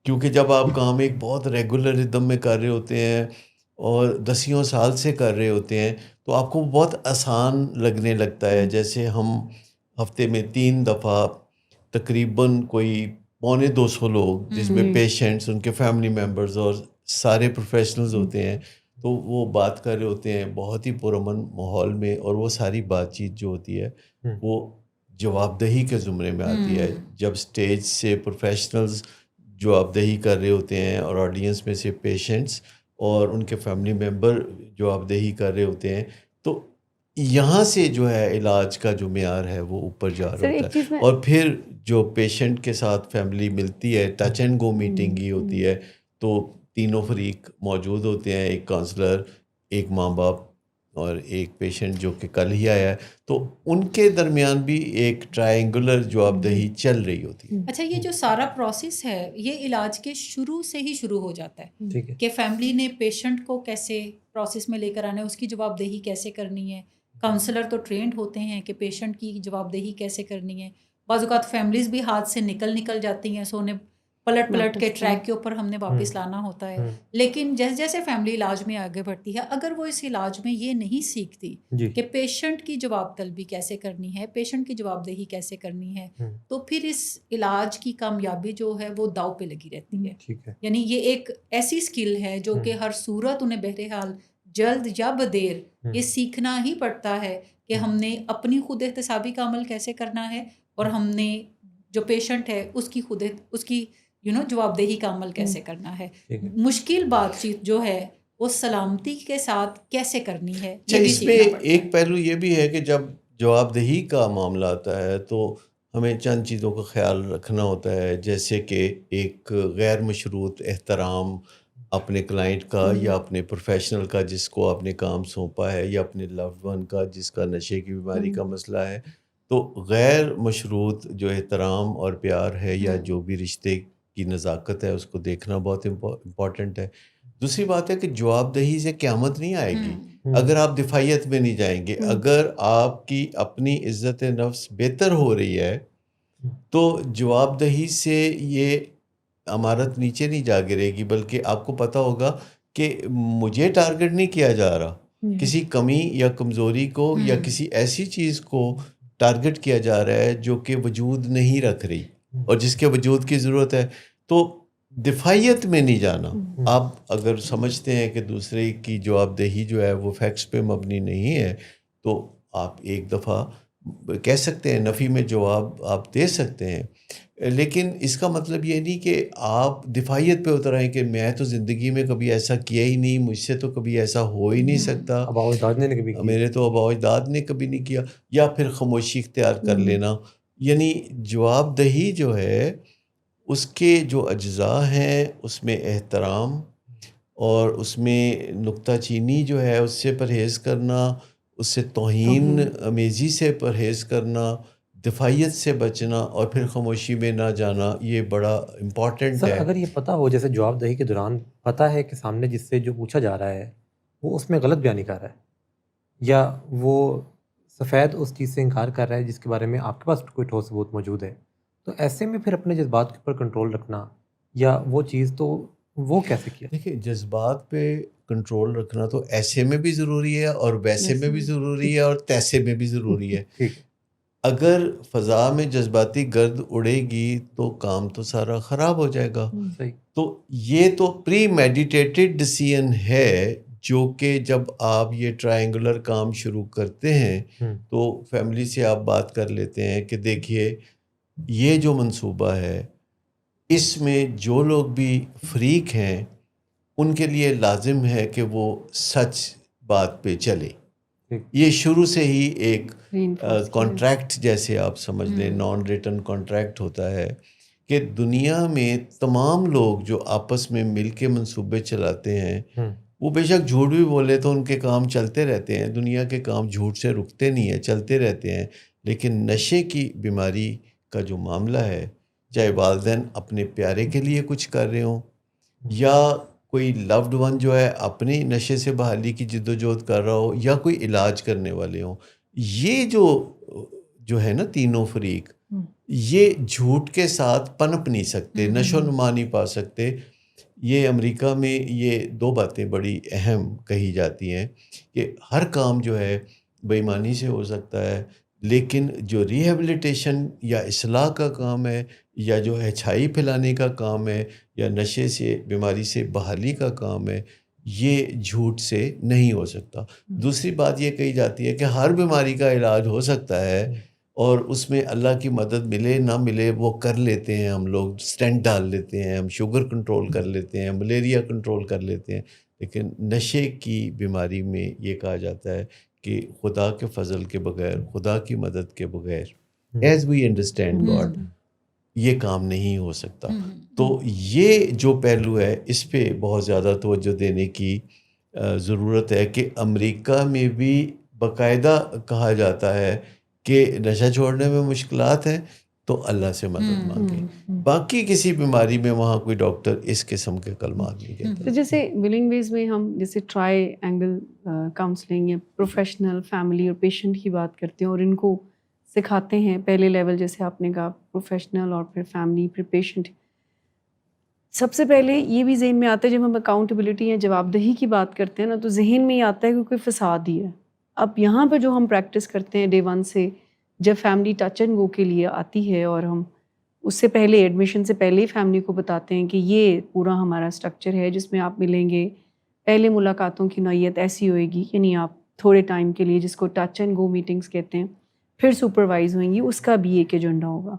کیونکہ جب آپ کام ایک بہت ریگولر ردم میں کر رہے ہوتے ہیں اور 10 سال سے کر رہے ہوتے ہیں تو آپ کو بہت آسان لگنے لگتا ہے. جیسے ہم ہفتے میں 3 دفعہ تقریباً کوئی 250 لوگ جس میں پیشنٹس، ان کے فیملی ممبرز اور سارے پروفیشنلز ہوتے ہیں، تو وہ بات کر رہے ہوتے ہیں بہت ہی پرامن ماحول میں. اور وہ ساری بات چیت جو ہوتی ہے وہ جواب دہی کے زمرے میں آتی ہے. جب سٹیج سے پروفیشنلز جواب دہی کر رہے ہوتے ہیں اور آڈینس میں سے پیشنٹس اور ان کے فیملی ممبر جواب دہی کر رہے ہوتے ہیں، تو یہاں سے جو ہے علاج کا جو معیار ہے وہ اوپر جا رہا ہوتا ہے. اور پھر جو پیشنٹ کے ساتھ فیملی ملتی ہے، ٹچ اینڈ گو میٹنگ ہی ہوتی ہے، تو تینوں فریق موجود ہوتے ہیں، ایک کاؤنسلر، ایک ماں باپ اور ایک پیشنٹ جو کہ کل ہی آیا ہے، تو ان کے درمیان بھی ایک ٹرائنگولر جواب دہی چل رہی ہوتی ہے۔ اچھا، یہ جو سارا پروسیس ہے یہ علاج کے شروع سے ہی شروع ہو جاتا ہے ٹھیک ہے، کہ فیملی نے پیشنٹ کو کیسے پروسیس میں لے کر آنا ہے، اس کی جواب دہی کیسے کرنی ہے. کاؤنسلر تو ٹرینڈ ہوتے ہیں کہ پیشنٹ کی جواب دہی کیسے کرنی ہے. بعض اوقات فیملیز بھی ہاتھ سے نکل جاتی ہیں، سو انہیں پلٹ کے ٹریک کے اوپر ہم نے واپس لانا ہوتا ہے. لیکن جیسے جیسے فیملی علاج میں آگے بڑھتی ہے، اگر وہ اس علاج میں یہ نہیں سیکھتی جی کہ پیشنٹ کی جواب طلبی کیسے کرنی ہے، پیشنٹ کی جواب دہی کیسے کرنی ہے، تو پھر اس علاج کی کامیابی جو ہے وہ داؤ پہ لگی رہتی ہے. ٹھیک ہے، یعنی یہ ایک ایسی سکل ہے جو کہ ہر صورت انہیں بہرحال جلد یا بدیر یہ سیکھنا ہی پڑتا ہے کہ ہم نے اپنی خود احتسابی کا عمل کیسے کرنا ہے، اور ہم نے جو پیشنٹ ہے اس کی جواب دہی کا عمل کیسے کرنا ہے. ٹھیک ہے. مشکل بات چیت جو ہے وہ سلامتی کے ساتھ کیسے کرنی ہے، اچھا، یہ بھی اس میں سیکھنا پڑتا ہے. ایک پہلو یہ بھی ہے کہ جب جواب دہی کا معاملہ آتا ہے تو ہمیں چند چیزوں کا خیال رکھنا ہوتا ہے، جیسے کہ ایک غیر مشروط احترام اپنے کلائنٹ کا یا اپنے پروفیشنل کا جس کو آپ نے کام سونپا ہے، یا اپنے لوڈ ون کا جس کا نشے کی بیماری کا مسئلہ ہے. تو غیر مشروط جو احترام اور پیار ہے یا جو بھی رشتے کی نزاکت ہے اس کو دیکھنا بہت امپورٹنٹ ہے. دوسری بات ہے کہ جواب دہی سے قیامت نہیں آئے گی اگر آپ دفاعیت میں نہیں جائیں گے. اگر آپ کی اپنی عزت نفس بہتر ہو رہی ہے تو جواب دہی سے یہ عمارت نیچے نہیں جا گرے گی، بلکہ آپ کو پتہ ہوگا کہ مجھے ٹارگٹ نہیں کیا جا رہا، کسی کمی یا کمزوری کو یا کسی ایسی چیز کو ٹارگٹ کیا جا رہا ہے جو کہ وجود نہیں رکھ رہی اور جس کے وجود کی ضرورت ہے. تو دفاعیت میں نہیں جانا. آپ اگر سمجھتے ہیں کہ دوسرے کی جواب دہی جو ہے وہ فیکٹس پہ مبنی نہیں ہے تو آپ ایک دفعہ کہہ سکتے ہیں، نفی میں جواب آپ دے سکتے ہیں، لیکن اس کا مطلب یہ نہیں کہ آپ دفاعیت پہ اتر آئیں کہ میں تو زندگی میں کبھی ایسا کیا ہی نہیں، مجھ سے تو کبھی ایسا ہو ہی نہیں سکتا، آباء و اجداد نے کبھی کیا، میرے تو آباء و اجداد نے کبھی نہیں کیا، یا پھر خاموشی اختیار کر لینا. یعنی جواب دہی جو ہے اس کے جو اجزاء ہیں اس میں احترام اور اس میں نکتہ چینی جو ہے اس سے پرہیز کرنا، اس سے توہین امیزی سے پرہیز کرنا، دفاعیت سے بچنا اور پھر خاموشی میں نہ جانا، یہ بڑا امپورٹنٹ سر ہے. اگر یہ پتہ ہو، جیسے جواب دہی کے دوران پتہ ہے کہ سامنے جس سے جو پوچھا جا رہا ہے وہ اس میں غلط بیانی کر رہا ہے یا وہ سفید اس چیز سے انکار کر رہا ہے جس کے بارے میں آپ کے پاس کوئی ٹھوس ثبوت موجود ہے، تو ایسے میں پھر اپنے جذبات کے اوپر کنٹرول رکھنا یا وہ چیز، تو وہ کیسے کیا؟ دیکھیں، جذبات پہ کنٹرول رکھنا تو ایسے میں بھی ضروری ہے اور ویسے میں بھی ضروری ہے اور تیسے میں بھی ضروری ہے. ٹھیک ہے، اگر فضا میں جذباتی گرد اڑے گی تو کام تو سارا خراب ہو جائے گا. صحیح، تو یہ تو پری میڈیٹیٹڈ ڈیسیژن ہے جو کہ جب آپ یہ ٹرائنگولر کام شروع کرتے ہیں تو فیملی سے آپ بات کر لیتے ہیں کہ دیکھیے یہ جو منصوبہ ہے اس میں جو لوگ بھی فریق ہیں ان کے لیے لازم ہے کہ وہ سچ بات پہ چلے. یہ شروع سے ہی ایک کانٹریکٹ جیسے آپ سمجھ لیں، نان ریٹن کانٹریکٹ ہوتا ہے کہ دنیا میں تمام لوگ جو آپس میں مل کے منصوبے چلاتے ہیں وہ بے شک جھوٹ بھی بولے تو ان کے کام چلتے رہتے ہیں. دنیا کے کام جھوٹ سے رکتے نہیں ہیں، چلتے رہتے ہیں. لیکن نشے کی بیماری کا جو معاملہ ہے، چاہے والدین اپنے پیارے کے لیے کچھ کر رہے ہوں یا کوئی لوڈ ون جو ہے اپنی نشے سے بحالی کی جد و جہد کر رہا ہو یا کوئی علاج کرنے والے ہوں، یہ جو ہے نا تینوں فریق، یہ جھوٹ کے ساتھ پنپ نہیں سکتے، نشو و نما نہیں پا سکتے. یہ امریکہ میں یہ دو باتیں بڑی اہم کہی جاتی ہیں کہ ہر کام جو ہے بے ایمانی سے ہو سکتا ہے، لیکن جو ریہیبلیٹیشن یا اصلاح کا کام ہے یا جو اچھائی پھیلانے کا کام ہے یا نشے سے بیماری سے بحالی کا کام ہے، یہ جھوٹ سے نہیں ہو سکتا. دوسری بات یہ کہی جاتی ہے کہ ہر بیماری کا علاج ہو سکتا ہے اور اس میں اللہ کی مدد ملے نہ ملے وہ کر لیتے ہیں. ہم لوگ سٹینٹ ڈال لیتے ہیں، ہم شوگر کنٹرول کر لیتے ہیں، ملیریا کنٹرول کر لیتے ہیں، لیکن نشے کی بیماری میں یہ کہا جاتا ہے کہ خدا کے فضل کے بغیر، خدا کی مدد کے بغیر، ایز وی انڈرسٹینڈ گاڈ، یہ کام نہیں ہو سکتا. تو یہ جو پہلو ہے اس پہ بہت زیادہ توجہ دینے کی ضرورت ہے کہ امریکہ میں بھی باقاعدہ کہا جاتا ہے کہ نشہ چھوڑنے میں مشکلات ہیں تو اللہ سے مدد مانگیں. باقی کسی بیماری میں وہاں کوئی ڈاکٹر اس قسم کے کلمات نہیں کہتا. تو جیسے ولنگ ویز میں ہم جیسے ٹرائی اینگل کاؤنسلنگ یا پروفیشنل فیملی اور پیشنٹ کی بات کرتے ہیں اور ان کو سکھاتے ہیں پہلے لیول جیسے آپ نے کہا پروفیشنل اور پھر فیملی پھر پیشنٹ. سب سے پہلے یہ بھی ذہن میں آتا ہے جب ہم اکاؤنٹیبلٹی یا جواب دہی کی بات کرتے ہیں نا تو ذہن میں یہ آتا ہے کہ کوئی فساد ہی ہے. اب یہاں پہ جو ہم پریکٹس کرتے ہیں ڈے ون سے جب فیملی ٹچ اینڈ گو کے لیے آتی ہے اور ہم اس سے پہلے ایڈمیشن سے پہلے ہی فیملی کو بتاتے ہیں کہ یہ پورا ہمارا اسٹرکچر ہے جس میں آپ ملیں گے. پہلے ملاقاتوں کی نوعیت ایسی ہوئے گی یعنی آپ تھوڑے ٹائم کے لیے جس کو ٹچ اینڈ گو میٹنگس کہتے ہیں پھر سپروائز ہوئیں گی, اس کا بھی ایک ایجنڈا ہوگا.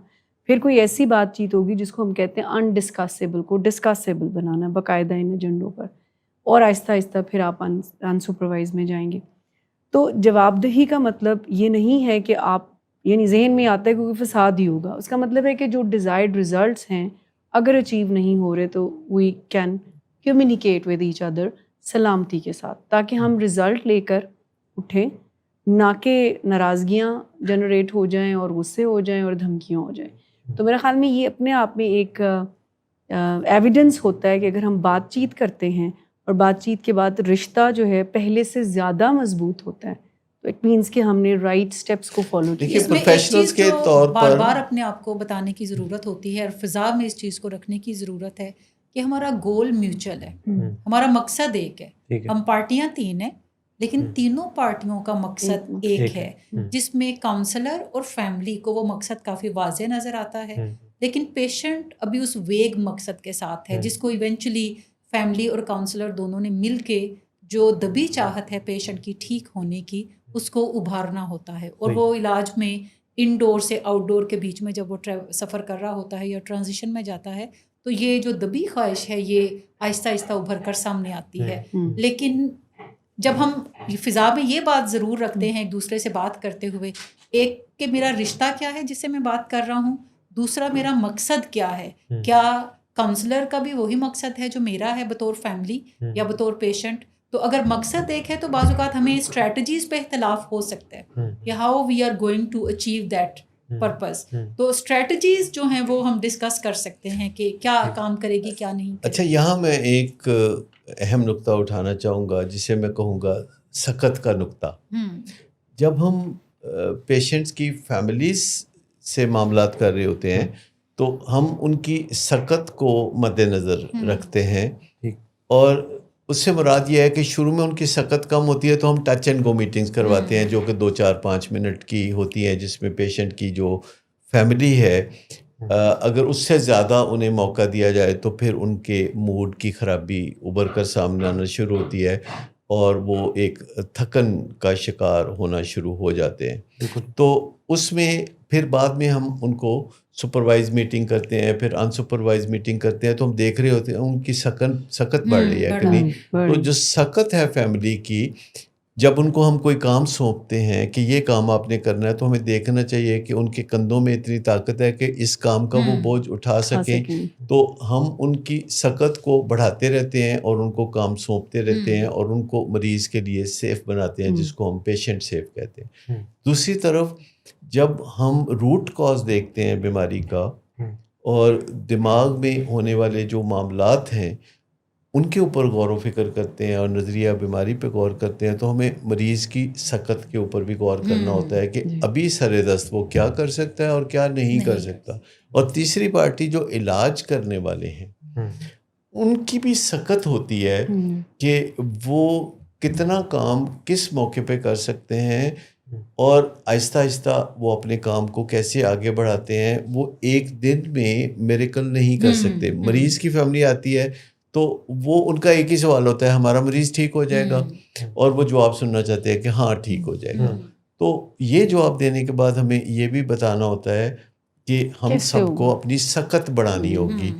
پھر کوئی ایسی بات چیت ہوگی جس کو ہم کہتے ہیں انڈسکسیبل کو ڈسکسیبل بنانا باقاعدہ ان ایجنڈوں پر, اور آہستہ آہستہ پھر آپ انسپروائز میں جائیں گے. تو جواب دہی کا مطلب یہ نہیں ہے کہ آپ یعنی ذہن میں آتا ہے کیونکہ فساد ہی ہوگا. اس کا مطلب ہے کہ جو ڈیزائرڈ ریزلٹس ہیں اگر اچیو نہیں ہو رہے تو we can communicate with each other سلامتی کے ساتھ تاکہ ہم رزلٹ لے کر اٹھیں, نہ کہ ناراضگیاں جنریٹ ہو جائیں اور غصے ہو جائیں اور دھمکیاں ہو جائیں. تو میرے خیال میں یہ اپنے آپ میں ایک ایویڈنس ہوتا ہے کہ اگر ہم بات چیت کرتے ہیں اور بات چیت کے بعد رشتہ جو ہے پہلے سے زیادہ مضبوط ہوتا ہے تو اٹ مینس کہ ہم نے رائٹ سٹیپس کو فالو کیا. دیکھیے اس میں ایک پروفیشنلز چیز کے جو طور بار پر بار اپنے آپ کو بتانے کی ضرورت ہوتی ہے اور فضا میں اس چیز کو رکھنے کی ضرورت ہے کہ ہمارا گول میوچل ہے, ہمارا مقصد ایک ہے. ہم پارٹیاں تین ہیں لیکن تینوں پارٹیوں کا مقصد ایک ہے, جس میں کاؤنسلر اور فیملی کو وہ مقصد کافی واضح نظر آتا ہے لیکن پیشنٹ ابھی اس ویگ مقصد کے ساتھ ہے جس کو ایونچولی فیملی اور کاؤنسلر دونوں نے مل کے جو دبی چاہت ہے پیشنٹ کی ٹھیک ہونے کی اس کو ابھارنا ہوتا ہے. اور وہ علاج میں انڈور سے آؤٹ ڈور کے بیچ میں جب وہ سفر کر رہا ہوتا ہے یا ٹرانزیشن میں جاتا ہے تو یہ جو دبی خواہش ہے یہ آہستہ آہستہ ابھر کر سامنے آتی ہے. لیکن جب ہم فضا میں یہ بات ضرور رکھتے ہیں ایک دوسرے سے بات کرتے ہوئے, ایک کہ میرا رشتہ کیا ہے جس سے میں بات کر رہا ہوں, دوسرا میرا مقصد کیا ہے, کیا کاؤنسلر کا بھی وہی مقصد ہے جو میرا ہے بطور فیملی یا بطور پیشنٹ. تو اگر مقصد ایک ہے تو بعض اوقات ہمیں اسٹریٹجیز پہ اختلاف ہو سکتا ہے کہ how we are going to achieve that purpose. تو اسٹریٹجیز جو ہیں وہ ہم ڈسکس کر سکتے ہیں کہ کیا کام کرے گی کیا نہیں. اچھا, یہاں میں ایک اہم نقطہ اٹھانا چاہوں گا جسے میں کہوں گا سکت کا نقطہ. جب ہم پیشنٹس کی فیملیز سے معاملات کر رہے ہوتے ہیں تو ہم ان کی سکت کو مد نظر رکھتے ہیں, اور اس سے مراد یہ ہے کہ شروع میں ان کی سکت کم ہوتی ہے تو ہم ٹچ اینڈ گو میٹنگز کرواتے ہیں جو کہ 2-4-5 منٹ کی ہوتی ہیں, جس میں پیشنٹ کی جو فیملی ہے اگر اس سے زیادہ انہیں موقع دیا جائے تو پھر ان کے موڈ کی خرابی ابھر کر سامنے آنا شروع ہوتی ہے اور وہ ایک تھکن کا شکار ہونا شروع ہو جاتے ہیں. تو اس میں پھر بعد میں ہم ان کو سپروائز میٹنگ کرتے ہیں, پھر انسپروائز میٹنگ کرتے ہیں, تو ہم دیکھ رہے ہوتے ہیں ان کی سکت بڑھ رہی ہے کہ نہیں. تو جو سکت ہے فیملی کی, جب ان کو ہم کوئی کام سونپتے ہیں کہ یہ کام آپ نے کرنا ہے تو ہمیں دیکھنا چاہیے کہ ان کے کندھوں میں اتنی طاقت ہے کہ اس کام کا وہ بوجھ اٹھا سکیں. تو ہم ان کی سکت کو بڑھاتے رہتے ہیں اور ان کو کام سونپتے رہتے ہیں اور ان کو مریض کے لیے سیف بناتے ہیں, جس کو ہم پیشنٹ سیف کہتے ہیں. دوسری طرف جب ہم روٹ کاز دیکھتے ہیں بیماری کا اور دماغ میں ہونے والے جو معاملات ہیں ان کے اوپر غور و فکر کرتے ہیں اور نظریہ بیماری پہ غور کرتے ہیں, تو ہمیں مریض کی سکت کے اوپر بھی غور کرنا ہوتا ہے کہ ابھی سر دست وہ کیا کر سکتا ہے اور کیا نہیں کر سکتا. اور تیسری پارٹی جو علاج کرنے والے ہیں ان کی بھی سکت ہوتی ہے کہ وہ کتنا کام کس موقع پہ کر سکتے ہیں اور آہستہ آہستہ وہ اپنے کام کو کیسے آگے بڑھاتے ہیں. وہ ایک دن میں میریکل نہیں کر سکتے. مریض کی فیملی آتی ہے تو وہ ان کا ایک ہی سوال ہوتا ہے, ہمارا مریض ٹھیک ہو جائے گا, اور وہ جواب سننا چاہتے ہیں کہ ہاں ٹھیک ہو جائے گا. تو یہ جواب دینے کے بعد ہمیں یہ بھی بتانا ہوتا ہے کہ ہم سب کو اپنی سکت بڑھانی ہوگی,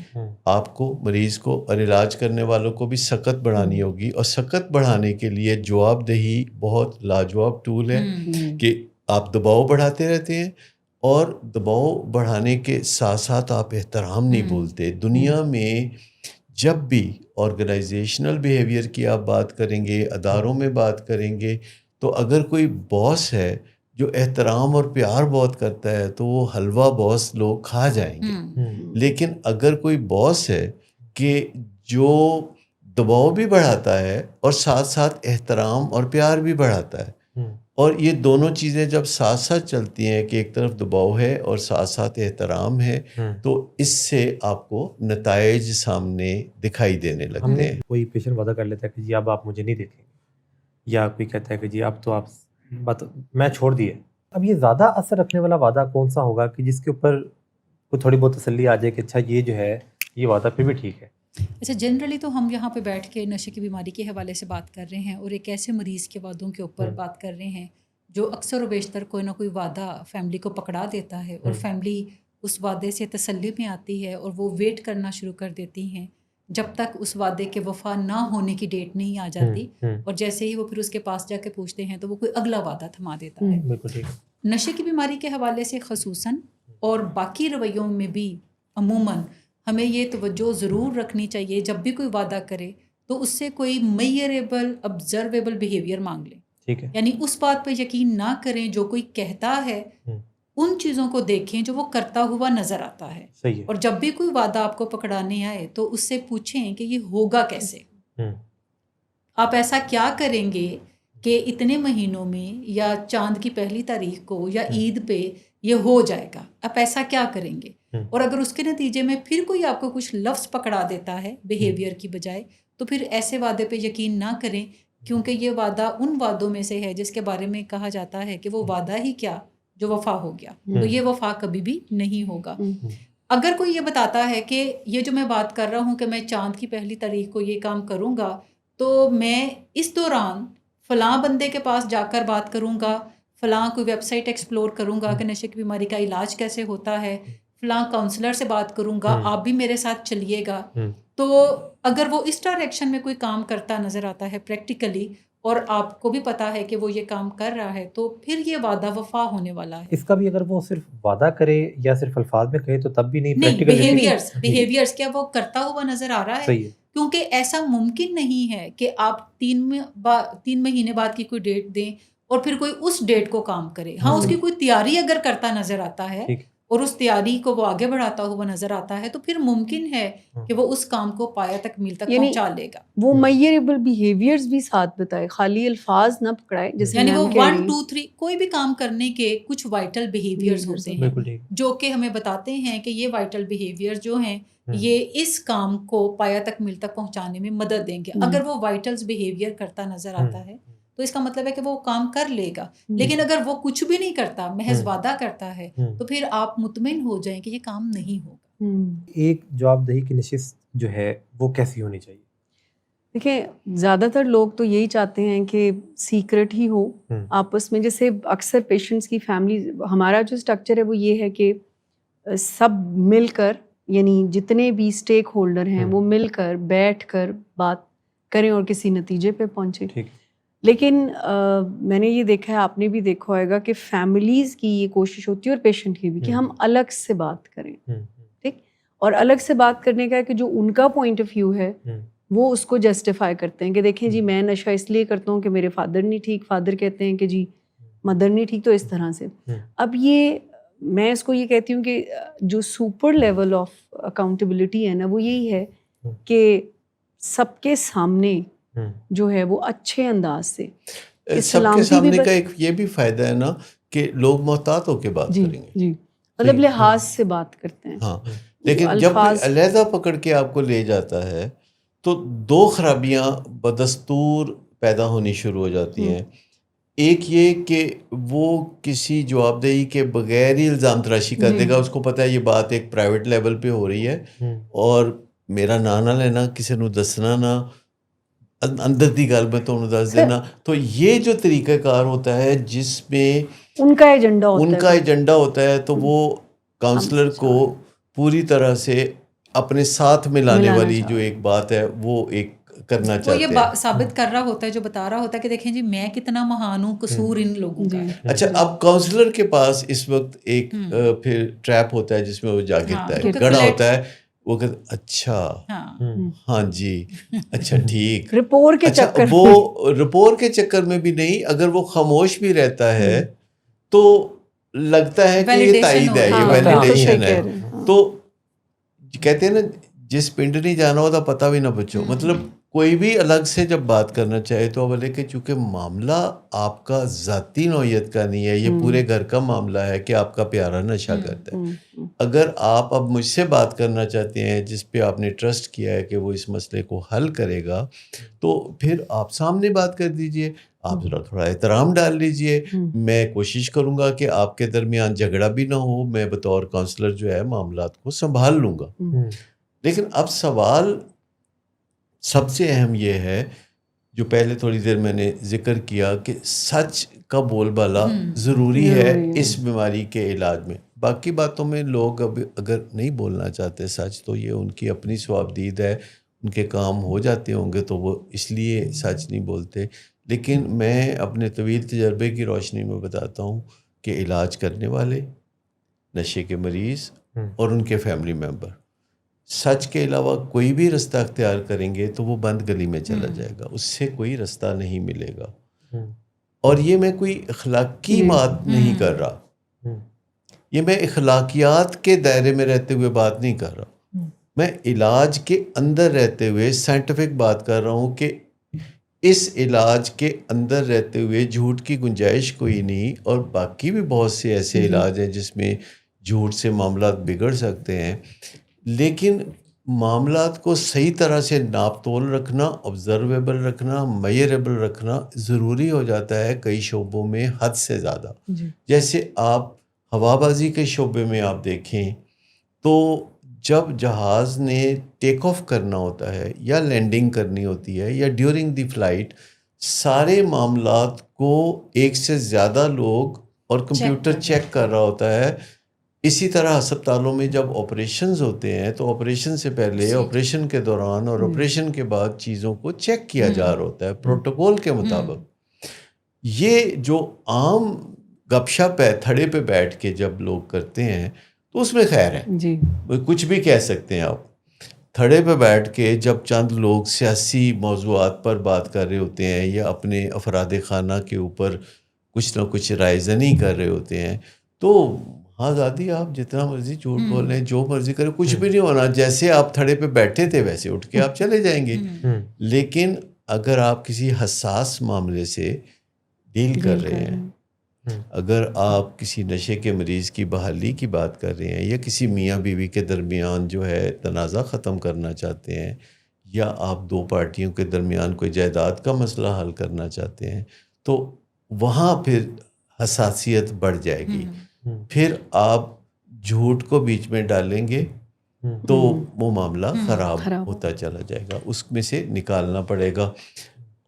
آپ کو, مریض کو, اور علاج کرنے والوں کو بھی سکت بڑھانی ہوگی. اور سکت بڑھانے کے لیے جواب دہی بہت لاجواب ٹول ہے کہ آپ دباؤ بڑھاتے رہتے ہیں, اور دباؤ بڑھانے کے ساتھ ساتھ آپ احترام نہیں بھولتے. دنیا میں جب بھی آرگنائزیشنل بیہیویئر کی آپ بات کریں گے، اداروں میں بات کریں گے، تو اگر کوئی باس ہے جو احترام اور پیار بہت کرتا ہے تو وہ حلوہ باس لوگ کھا جائیں گے. لیکن اگر کوئی باس ہے کہ جو دباؤ بھی بڑھاتا ہے اور ساتھ ساتھ احترام اور پیار بھی بڑھاتا ہے، اور یہ دونوں چیزیں جب ساتھ ساتھ چلتی ہیں کہ ایک طرف دباؤ ہے اور ساتھ ساتھ احترام ہے، تو اس سے آپ کو نتائج سامنے دکھائی دینے ہم لگتے نے ہیں. کوئی پیشنٹ وعدہ کر لیتا ہے کہ جی اب آپ مجھے نہیں دیکھیں گے، یا کوئی کہتا ہے کہ جی اب تو آپ میں چھوڑ دیے. اب یہ زیادہ اثر رکھنے والا وعدہ کون سا ہوگا کہ جس کے اوپر کوئی تھوڑی بہت تسلی آ جائے کہ اچھا یہ جو ہے یہ وعدہ پھر بھی ٹھیک ہے؟ اچھا، جنرلی تو ہم یہاں پہ بیٹھ کے نشے کی بیماری کے حوالے سے بات کر رہے ہیں اور ایک ایسے مریض کے وعدوں کے اوپر بات کر رہے ہیں جو اکثر و بیشتر کوئی نہ کوئی وعدہ فیملی کو پکڑا دیتا ہے، اور فیملی اس وعدے سے تسلی میں آتی ہے اور وہ ویٹ کرنا شروع کر دیتی ہیں جب تک اس وعدے کے وفا نہ ہونے کی ڈیٹ نہیں آ جاتی، اور جیسے ہی وہ پھر اس کے پاس جا کے پوچھتے ہیں تو وہ کوئی اگلا وعدہ تھما دیتا ہے. بالکل ٹھیک ہے. نشے کی بیماری کے حوالے سے خصوصاً اور باقی رویوں میں بھی عموماً ہمیں یہ توجہ ضرور رکھنی چاہیے جب بھی کوئی وعدہ کرے تو اس سے کوئی میئریبل آبزرویبل بیہیویئر مانگ لیں. ٹھیک ہے. یعنی اس بات پہ یقین نہ کریں جو کوئی کہتا ہے، ان چیزوں کو دیکھیں جو وہ کرتا ہوا نظر آتا ہے. صحیح ہے. اور جب بھی کوئی وعدہ آپ کو پکڑانے آئے تو اس سے پوچھیں کہ یہ ہوگا کیسے، آپ ایسا کیا کریں گے کہ اتنے مہینوں میں یا چاند کی پہلی تاریخ کو یا عید پہ یہ ہو جائے گا، آپ ایسا کیا کریں گے. اور اگر اس کے نتیجے میں پھر کوئی آپ کو کچھ لفظ پکڑا دیتا ہے بیہیویئر کی بجائے، تو پھر ایسے وعدے پہ یقین نہ کریں، کیونکہ یہ وعدہ ان وعدوں میں سے ہے جس کے بارے میں کہا جاتا ہے کہ وہ وعدہ ہی کیا جو وفا ہو گیا، تو یہ وفا کبھی بھی نہیں ہوگا. اگر کوئی یہ بتاتا ہے کہ یہ جو میں بات کر رہا ہوں کہ میں چاند کی پہلی تاریخ کو یہ کام کروں گا، تو میں اس دوران فلاں بندے کے پاس جا کر بات کروں گا، فلاں کوئی ویب سائٹ ایکسپلور کروں گا کہ نشے کی بیماری کا علاج کیسے ہوتا ہے، فلاں کاؤنسلر سے بات کروں گا، آپ بھی میرے ساتھ چلیے گا. تو اگر وہ اس ڈائریکشن میں کوئی کام کرتا نظر آتا ہے پریکٹیکلی، اور آپ کو بھی پتا ہے کہ وہ یہ کام کر رہا ہے، تو پھر یہ وعدہ وفا ہونے والا ہے. اس کا بھی اگر وہ صرف وعدہ کرے یا صرف الفاظ میں کہے تو تب بھی نہیں، نہیں، پریکٹیکل بیہیویئرز کیا وہ کرتا ہوا نظر آ رہا ہے؟ صحیح ہے. کیونکہ ایسا ممکن نہیں ہے کہ آپ 3 مہینے بعد کی کوئی ڈیٹ دیں اور پھر کوئی اس ڈیٹ کو کام کرے. ہاں، اس کی کوئی تیاری اگر کرتا نظر آتا ہے اور اس تیاری کو وہ آگے بڑھاتا ہوا نظر آتا ہے تو پھر ممکن ہے کہ وہ اس کام کو پایا تکمیل تک پہنچا لے گا. وہ میئریبل بیہیویئرز بھی ساتھ بتائے، خالی الفاظ نہ پکڑائے. جیسے یعنی وہ 1 2 3 کوئی بھی کام کرنے کے کچھ وائٹل بیہیویئرز ہوتے ہیں جو کہ ہمیں بتاتے ہیں کہ یہ وائٹل بیہیویئر جو ہیں یہ اس کام کو پایا تکمیل تک پہنچانے میں مدد دیں گے. اگر وہ وائٹلز بیہیویئر کرتا نظر آتا ہے تو اس کا مطلب ہے کہ وہ کام کر لے گا. لیکن اگر وہ کچھ بھی نہیں کرتا، محض وعدہ کرتا ہے، تو پھر آپ مطمئن ہو جائیں کہ یہ کام نہیں ہوگا. ایک جواب دہی کی نشست جو ہے وہ کیسی ہونی چاہیے؟ دیکھیں، زیادہ تر لوگ تو یہی چاہتے ہیں کہ سیکرٹ ہی ہو آپس میں. جیسے اکثر پیشنٹس کی فیملی، ہمارا جو اسٹرکچر ہے وہ یہ ہے کہ سب مل کر، یعنی جتنے بھی اسٹیک ہولڈر ہیں وہ مل کر بیٹھ کر بات کریں اور کسی نتیجے پہ پہنچیں. لیکن میں نے یہ دیکھا ہے، آپ نے بھی دیکھا ہوگا کہ فیملیز کی یہ کوشش ہوتی ہے اور پیشنٹ کی بھی کہ ہم الگ سے بات کریں. ٹھیک، اور الگ سے بات کرنے کا ہے کہ جو ان کا پوائنٹ آف ویو ہے وہ اس کو جسٹیفائی کرتے ہیں کہ دیکھیں جی میں نشہ اس لیے کرتا ہوں کہ میرے فادر نہیں ٹھیک، فادر کہتے ہیں کہ جی مدر نہیں ٹھیک، تو اس طرح سے. اب یہ میں اس کو یہ کہتی ہوں کہ جو سپر لیول آف اکاؤنٹیبلٹی ہے نا، وہ یہی ہے کہ سب کے سامنے جو ہے وہ اچھے انداز سے سب کے سامنے کا ایک یہ بھی فائدہ ہے نا کہ لوگ محتاط ہو کے بات کریں گے. جی، مطلب لحاظ سے بات کرتے ہیں. ہاں، لیکن جب کوئی علیحدہ پکڑ کے آپ کو لے جاتا ہے تو 2 خرابیاں بدستور پیدا ہونی شروع ہو جاتی ہیں. ایک یہ کہ وہ کسی جواب دہی کے بغیر ہی الزام تراشی کر دے گا. اس کو پتہ ہے یہ بات ایک پرائیویٹ لیول پہ ہو رہی ہے اور میرا نا نہ لینا، کسی نو دسنا نہ، اندر دی گل میں تو دس دینا. تو یہ جو طریقہ کار ہوتا ہے جس میں ان کا ایجنڈا ہوتا ہے تو وہ کاؤنسلر کو پوری طرح سے اپنے ساتھ ملانے والی جو ایک بات ہے وہ ایک کرنا چاہتے ہیں. وہ یہ ثابت کر رہا ہوتا ہے، جو بتا رہا ہوتا ہے کہ دیکھیں جی میں کتنا مہان ہوں، قصور ان لوگوں کا. اچھا، اب کاؤنسلر کے پاس اس وقت ایک پھر ٹریپ ہوتا ہے جس میں وہ جا گرتا ہے، گڑھا ہوتا ہے وہ کہتے اچھا ہاں ہاں جی اچھا ٹھیک. رپور کے اچھا چکر وہ رپور کے چکر میں بھی نہیں, اگر وہ خاموش بھی رہتا ہے تو لگتا ہے کہ یہ Validation تائید ہو ہے, رہی یہ ہے. بالکل ویلیڈیشن صحیح ہے. کہہ رہے ہیں. تو کہتے ہیں نا جس پنڈ نہیں جانا ہوتا پتہ بھی نہ پوچھو. مطلب کوئی بھی الگ سے جب بات کرنا چاہے تو بولے کہ چونکہ معاملہ آپ کا ذاتی نوعیت کا نہیں ہے, یہ پورے گھر کا معاملہ ہے کہ آپ کا پیارا نشہ کرتا ہے. اگر آپ اب مجھ سے بات کرنا چاہتے ہیں جس پہ آپ نے ٹرسٹ کیا ہے کہ وہ اس مسئلے کو حل کرے گا, تو پھر آپ سامنے بات کر دیجئے, آپ ذرا تھوڑا احترام ڈال لیجئے. میں کوشش کروں گا کہ آپ کے درمیان جھگڑا بھی نہ ہو, میں بطور کاؤنسلر جو ہے معاملات کو سنبھال لوں گا. لیکن اب سوال سب سے اہم یہ ہے جو پہلے تھوڑی دیر میں نے ذکر کیا کہ سچ کا بول بالا ضروری ہے اس بیماری کے علاج میں. باقی باتوں میں لوگ اب اگر نہیں بولنا چاہتے سچ تو یہ ان کی اپنی ثوابدید ہے, ان کے کام ہو جاتے ہوں گے تو وہ اس لیے سچ نہیں بولتے. لیکن میں اپنے طویل تجربے کی روشنی میں بتاتا ہوں کہ علاج کرنے والے, نشے کے مریض اور ان کے فیملی ممبر سچ کے علاوہ کوئی بھی رستہ اختیار کریں گے تو وہ بند گلی میں چلا جائے گا, اس سے کوئی رستہ نہیں ملے گا. اور یہ میں کوئی اخلاقی بات نہیں کر رہا, یہ میں اخلاقیات کے دائرے میں رہتے ہوئے بات نہیں کر رہا, میں علاج کے اندر رہتے ہوئے سائنٹیفک بات کر رہا ہوں کہ اس علاج کے اندر رہتے ہوئے جھوٹ کی گنجائش کوئی نہیں. اور باقی بھی بہت سے ایسے علاج ہیں جس میں جھوٹ سے معاملات بگڑ سکتے ہیں, لیکن معاملات کو صحیح طرح سے ناپ تول رکھنا, آبزرویبل رکھنا, میئریبل رکھنا ضروری ہو جاتا ہے کئی شعبوں میں حد سے زیادہ. جیسے آپ ہوا بازی کے شعبے میں آپ دیکھیں تو جب جہاز نے ٹیک آف کرنا ہوتا ہے یا لینڈنگ کرنی ہوتی ہے یا ڈیورنگ دی فلائٹ, سارے معاملات کو ایک سے زیادہ لوگ اور کمپیوٹر چیک کر رہا ہوتا ہے. اسی طرح ہسپتالوں میں جب آپریشنز ہوتے ہیں تو آپریشن سے پہلے, آپریشن کے دوران اور آپریشن کے بعد چیزوں کو چیک کیا جا رہا ہوتا ہے پروٹوکول کے مطابق. یہ جو عام گپ شپ ہے تھڑے پہ بیٹھ کے جب لوگ کرتے ہیں تو اس میں خیر ہے, کچھ بھی کہہ سکتے ہیں آپ. تھڑے پہ بیٹھ کے جب چند لوگ سیاسی موضوعات پر بات کر رہے ہوتے ہیں یا اپنے افراد خانہ کے اوپر کچھ نہ کچھ رائے زنی کر رہے ہوتے ہیں تو ہاں دادی آپ جتنا مرضی جھوٹ بول رہے ہیں, جو مرضی کریں, کچھ بھی نہیں ہونا. جیسے آپ تھڑے پہ بیٹھے تھے ویسے اٹھ کے آپ چلے جائیں گے. لیکن اگر آپ کسی حساس معاملے سے ڈیل کر رہے ہیں, اگر آپ کسی نشے کے مریض کی بحالی کی بات کر رہے ہیں یا کسی میاں بیوی کے درمیان جو ہے تنازع ختم کرنا چاہتے ہیں یا آپ دو پارٹیوں کے درمیان کوئی جائیداد کا مسئلہ حل کرنا چاہتے ہیں تو وہاں پھر حساسیت بڑھ جائے گی. پھر آپ جھوٹ کو بیچ میں ڈالیں گے تو وہ معاملہ خراب ہوتا چلا جائے گا, اس میں سے نکالنا پڑے گا.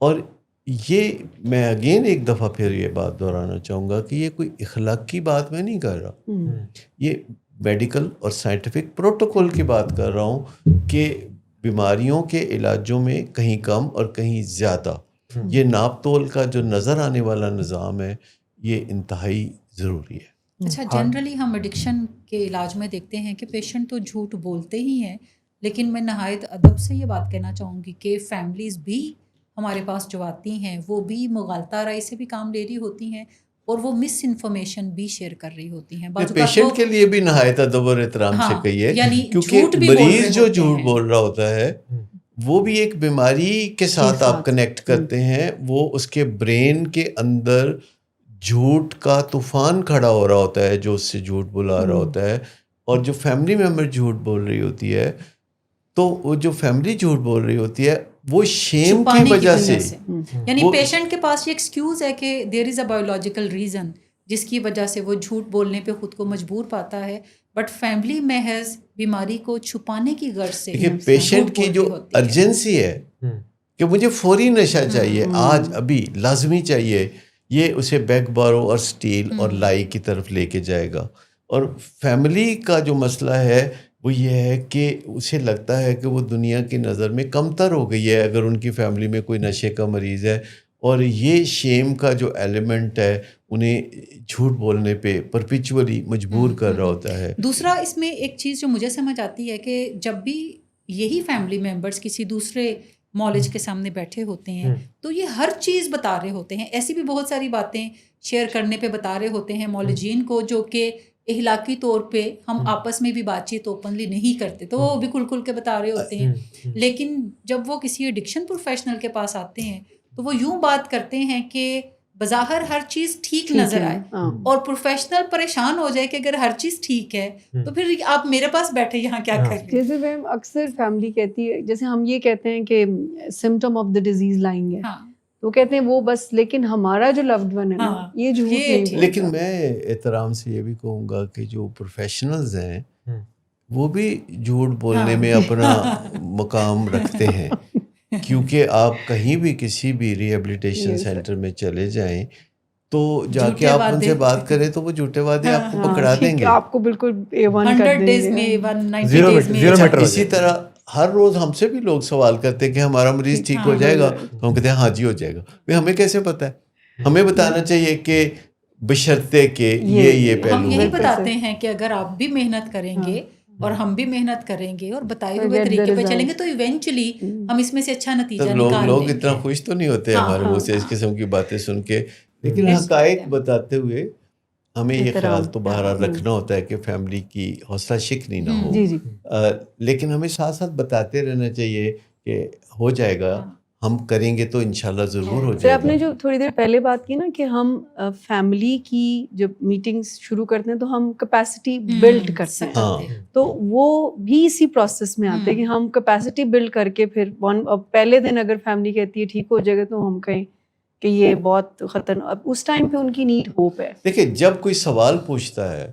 اور یہ میں اگین ایک دفعہ پھر یہ بات دہرانا چاہوں گا کہ یہ کوئی اخلاقی بات میں نہیں کر رہا, یہ میڈیکل اور سائنٹیفک پروٹوکول کی بات کر رہا ہوں کہ بیماریوں کے علاجوں میں کہیں کم اور کہیں زیادہ یہ ناپ تول کا جو نظر آنے والا نظام ہے یہ انتہائی ضروری ہے. اچھا, جنرلی ہم ایڈکشن کے علاج میں دیکھتے ہیں کہ پیشنٹ تو جھوٹ بولتے ہی ہیں, لیکن میں نہایت ادب سے یہ بات کہنا چاہوں گی کہ فیملیز بھی ہمارے پاس جو آتی ہیں وہ بھی مغالطہ رائے سے بھی کام لے رہی ہوتی ہیں اور وہ مس انفارمیشن بھی شیئر کر رہی ہوتی ہیں. پیشنٹ کے لیے بھی نہایت ادب اور احترام سے کہیے, کیونکہ مریض جو جھوٹ بول رہا ہوتا ہے وہ بھی ایک بیماری کے ساتھ آپ کنیکٹ کرتے ہیں, وہ اس کے برین کے اندر جھوٹ کا طوفان کھڑا ہو رہا ہوتا ہے جو اس سے جھوٹ بلا رہا ہوتا ہے. اور جو فیملی ممبر جھوٹ بول رہی ہوتی ہے تو وہ جو فیملی جھوٹ بول رہی ہوتی ہے وہ شیم کی وجہ سے, یعنی پیشنٹ کے پاس یہ ایکسکیوز ہے کہ دیر از اے بایولوجیکل ریزن جس کی وجہ سے وہ جھوٹ بولنے پہ خود کو مجبور پاتا ہے, بٹ فیملی محض بیماری کو چھپانے کی غرض سے پیشنٹ کی جو ارجنسی ہے کہ مجھے فوری نشہ چاہیے, آج ابھی لازمی چاہیے, یہ اسے بیک بارو اور سٹیل اور لائی کی طرف لے کے جائے گا. اور فیملی کا جو مسئلہ ہے وہ یہ ہے کہ اسے لگتا ہے کہ وہ دنیا کی نظر میں کمتر ہو گئی ہے اگر ان کی فیملی میں کوئی نشے کا مریض ہے, اور یہ شیم کا جو ایلیمنٹ ہے انہیں جھوٹ بولنے پہ پرپیچولی مجبور کر رہا ہوتا ہے. دوسرا اس میں ایک چیز جو مجھے سمجھ آتی ہے کہ جب بھی یہی فیملی ممبرس کسی دوسرے مالج کے سامنے بیٹھے ہوتے ہیں تو یہ ہر چیز بتا رہے ہوتے ہیں, ایسی بھی بہت ساری باتیں شیئر کرنے پہ بتا رہے ہوتے ہیں مالجین کو جو کہ اخلاقی طور پہ ہم آپس میں بھی بات چیت اوپنلی نہیں کرتے, تو وہ بھی کھل کھل کے بتا رہے ہوتے ہیں. لیکن جب وہ کسی ایڈکشن پروفیشنل کے پاس آتے ہیں تو وہ یوں بات کرتے ہیں کہ بظاہر ہر چیز ٹھیک نظر آئے اور پروفیشنل پریشان ہو جائے کہ اگر ہر چیز ٹھیک ہے تو پھر آپ میرے پاس بیٹھے یہاں کیا کر رہے ہیں. جیسے میم اکثر فیملی کہتی ہے, جیسے ہم یہ کہتے ہیں کہ سمٹم آف دا ڈیزیز لائیں گے, تو کہتے ہیں وہ بس, لیکن ہمارا جو لوڈ ون ہے نا یہ جھوٹ نہیں. لیکن میں احترام سے یہ بھی کہوں گا کہ جو پروفیشنلز ہیں وہ بھی جھوٹ بولنے میں اپنا مقام رکھتے ہیں, کیونکہ آپ کہیں بھی کسی بھی ریہیبلیٹیشن سینٹر میں چلے جائیں تو جا کے آپ ان سے بات کریں تو وہ جھوٹے وعدے آپ کو پکڑا دیں گے, آپ کو بالکل A1 کر دیں گے. اسی طرح ہر روز ہم سے بھی لوگ سوال کرتے ہیں کہ ہمارا مریض ٹھیک ہو جائے گا, تو ہم کہتے ہیں ہاں جی ہو جائے گا. ہمیں کیسے پتہ ہے؟ ہمیں بتانا چاہیے کہ بشرطے کہ یہ پہلو. ہم یہی بتاتے ہیں کہ اگر آپ بھی محنت کریں گے اور ہم بھی محنت کریں گے اور بتائے ہوئے طریقے پہ چلیں گے تو ایونچولی ہم اس میں سے اچھا نتیجہ نکال لیں گے. لوگ اتنا خوش تو نہیں ہوتے ہمارے منہ سے اس قسم کی باتیں سن کے, لیکن حقائق بتاتے ہوئے ہمیں یہ خیال تو بہرحال رکھنا ہوتا ہے کہ فیملی کی حوصلہ شکنی نہ ہو, لیکن ہمیں ساتھ ساتھ بتاتے رہنا چاہیے کہ ہو جائے گا, ہم کریں گے تو انشاءاللہ ضرور ہو جائے گا. آپ نے جو تھوڑی دیر پہلے بات کی نا کہ ہم فیملی کی جب میٹنگز شروع کرتے ہیں تو ہم کیپیسٹی بلڈ کرتے ہیں, تو وہ بھی اسی پروسیس میں آتے ہیں کہ ہم کیپیسٹی بلڈ کر کے پھر پہلے دن اگر فیملی کہتی ہے ٹھیک ہو جائے گا تو ہم کہیں کہ یہ بہت خطرناک, اب اس ٹائم پہ ان کی نیڈ ہوپ ہے. دیکھیں جب کوئی سوال پوچھتا ہے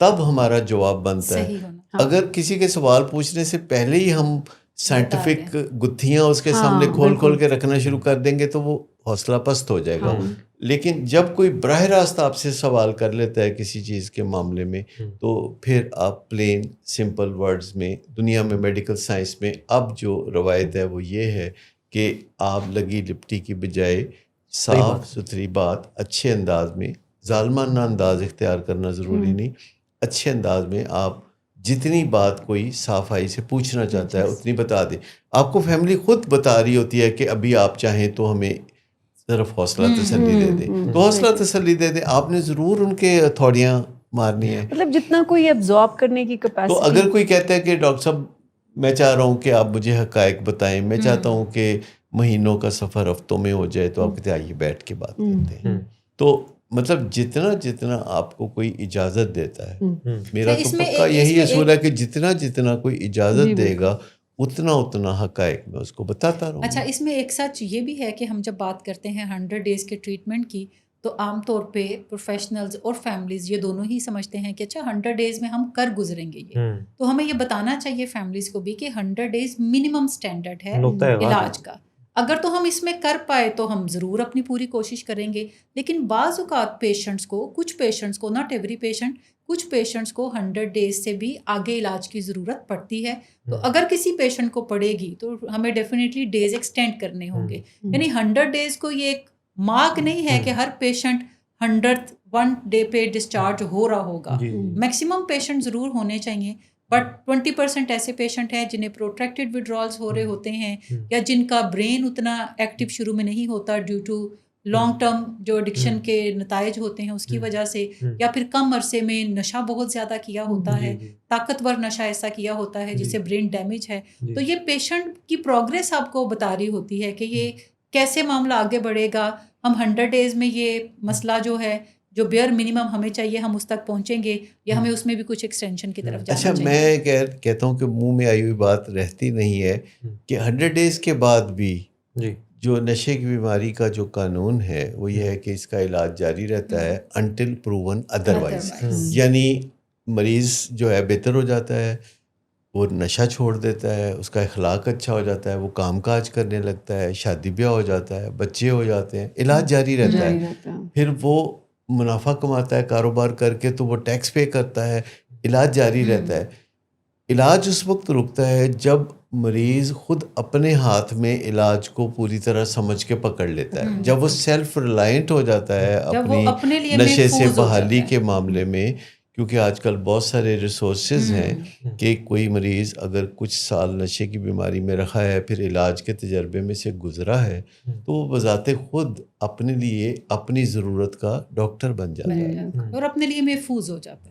تب ہمارا جواب بنتا ہے. اگر کسی کے سوال پوچھنے سے پہلے ہی ہم سائنٹیفک گتھیاں اس کے سامنے کھول کے رکھنا شروع کر دیں گے تو وہ حوصلہ پست ہو جائے گا. لیکن جب کوئی براہ راست آپ سے سوال کر لیتا ہے کسی چیز کے معاملے میں تو پھر آپ پلین سمپل ورڈز میں, دنیا میں میڈیکل سائنس میں اب جو روایت ہے وہ یہ ہے کہ آپ لگی لپٹی کی بجائے صاف ستھری بات اچھے انداز میں, ظالمانہ انداز اختیار کرنا ضروری نہیں, اچھے انداز میں آپ جتنی بات کوئی صافائی سے پوچھنا چاہتا ہے اتنی بتا دیں. آپ کو فیملی خود بتا رہی ہوتی ہے کہ ابھی آپ چاہیں تو ہمیں صرف حوصلہ تسلی دے دیں, تو حوصلہ تسلی دے دیں. آپ نے ضرور ان کے ہتھوڑیاں مارنی ہیں, مطلب جتنا کوئی ایبزارب کرنے کی کیپیسٹی. تو اگر کوئی کہتا ہے کہ ڈاکٹر صاحب میں چاہ رہا ہوں کہ آپ مجھے حقائق بتائیں, میں چاہتا ہوں کہ مہینوں کا سفر ہفتوں میں ہو جائے, تو آپ کہتے ہیں آئیے بیٹھ کے بات کرتے ہیں. تو مطلب جتنا آپ کو کوئی اجازت دیتا ہے, میرا تو پکا یہی اصول ہے کہ جتنا کوئی اجازت دے گا اتنا حقائق میں اس کو بتاتا رہوں. اچھا, اس میں ایک سچ یہ بھی ہے کہ ہم جب بات کرتے ہیں 100 ڈیز کے ٹریٹمنٹ کی تو عام طور پہ پروفیشنلز اور فیملیز یہ دونوں ہی سمجھتے ہیں کہ اچھا 100 ڈیز میں ہم کر گزریں گے یہ, تو ہمیں یہ بتانا چاہیے فیملیز کو بھی کہ 100 ڈیز منیمم سٹینڈرڈ ہے علاج کا. اگر تو ہم اس میں کر پائے تو ہم ضرور اپنی پوری کوشش کریں گے, لیکن بعض اوقات کچھ پیشنٹس کو ناٹ ایوری پیشنٹ, کچھ پیشنٹس کو 100 ڈیز سے بھی آگے علاج کی ضرورت پڑتی ہے. تو اگر کسی پیشنٹ کو پڑے گی تو ہمیں ڈیفینیٹلی ڈیز ایکسٹینڈ کرنے ہوں گے. یعنی 100 ڈیز کو یہ ایک مارک نہیں ہے کہ ہر پیشنٹ 101 ڈے پہ ڈسچارج ہو رہا ہوگا. میکسیمم پیشنٹ ضرور ہونے چاہیے, بٹ 20% ایسے پیشنٹ ہیں جنہیں پروٹریکٹڈ ودرالز ہو رہے ہوتے ہیں, یا جن کا برین اتنا ایکٹیو شروع میں نہیں ہوتا ڈیو ٹو لانگ ٹرم جو ایڈکشن کے نتائج ہوتے ہیں اس کی وجہ سے, یا پھر کم عرصے میں نشہ بہت زیادہ کیا ہوتا ہے, طاقتور نشہ ایسا کیا ہوتا ہے جس سے برین ڈیمیج ہے. تو یہ پیشنٹ کی پروگریس آپ کو بتا رہی ہوتی ہے کہ یہ کیسے معاملہ آگے بڑھے گا. ہم 100 ڈیز میں یہ مسئلہ جو ہے جو بیئر منیمم ہمیں چاہیے ہم اس تک پہنچیں گے, یا ہمیں اس میں بھی کچھ ایکسٹینشن کی طرف جانا چاہیے. میں کہتا ہوں کہ منہ میں آئی ہوئی بات رہتی نہیں ہے کہ 100 ڈیز کے بعد بھی جو نشے کی بیماری کا جو قانون ہے وہ یہ ہے کہ اس کا علاج جاری رہتا ہے انٹل پروون ادروائز. یعنی مریض جو ہے بہتر ہو جاتا ہے, وہ نشہ چھوڑ دیتا ہے, اس کا اخلاق اچھا ہو جاتا ہے, وہ کام کاج کرنے لگتا ہے, شادی بیاہ ہو جاتا ہے, بچے ہو جاتے ہیں, علاج جاری رہتا ہے. پھر وہ منافع کماتا ہے کاروبار کر کے تو وہ ٹیکس پے کرتا ہے, علاج جاری رہتا ہے. علاج اس وقت رکتا ہے جب مریض خود اپنے ہاتھ میں علاج کو پوری طرح سمجھ کے پکڑ لیتا ہے، جب وہ سیلف ریلائنٹ ہو جاتا ہے جب وہ اپنی اپنے لیے نشے سے محفوظ ہو بحالی جاتا کے ہے۔ معاملے میں، کیونکہ آج کل بہت سارے ریسورسز ہیں کہ کوئی مریض اگر کچھ سال نشے کی بیماری میں رہا ہے، پھر علاج کے تجربے میں سے گزرا ہے، تو وہ بذات خود اپنے لیے اپنی ضرورت کا ڈاکٹر بن جاتا ہے۔ اور اپنے لیے محفوظ ہو جاتا ہے۔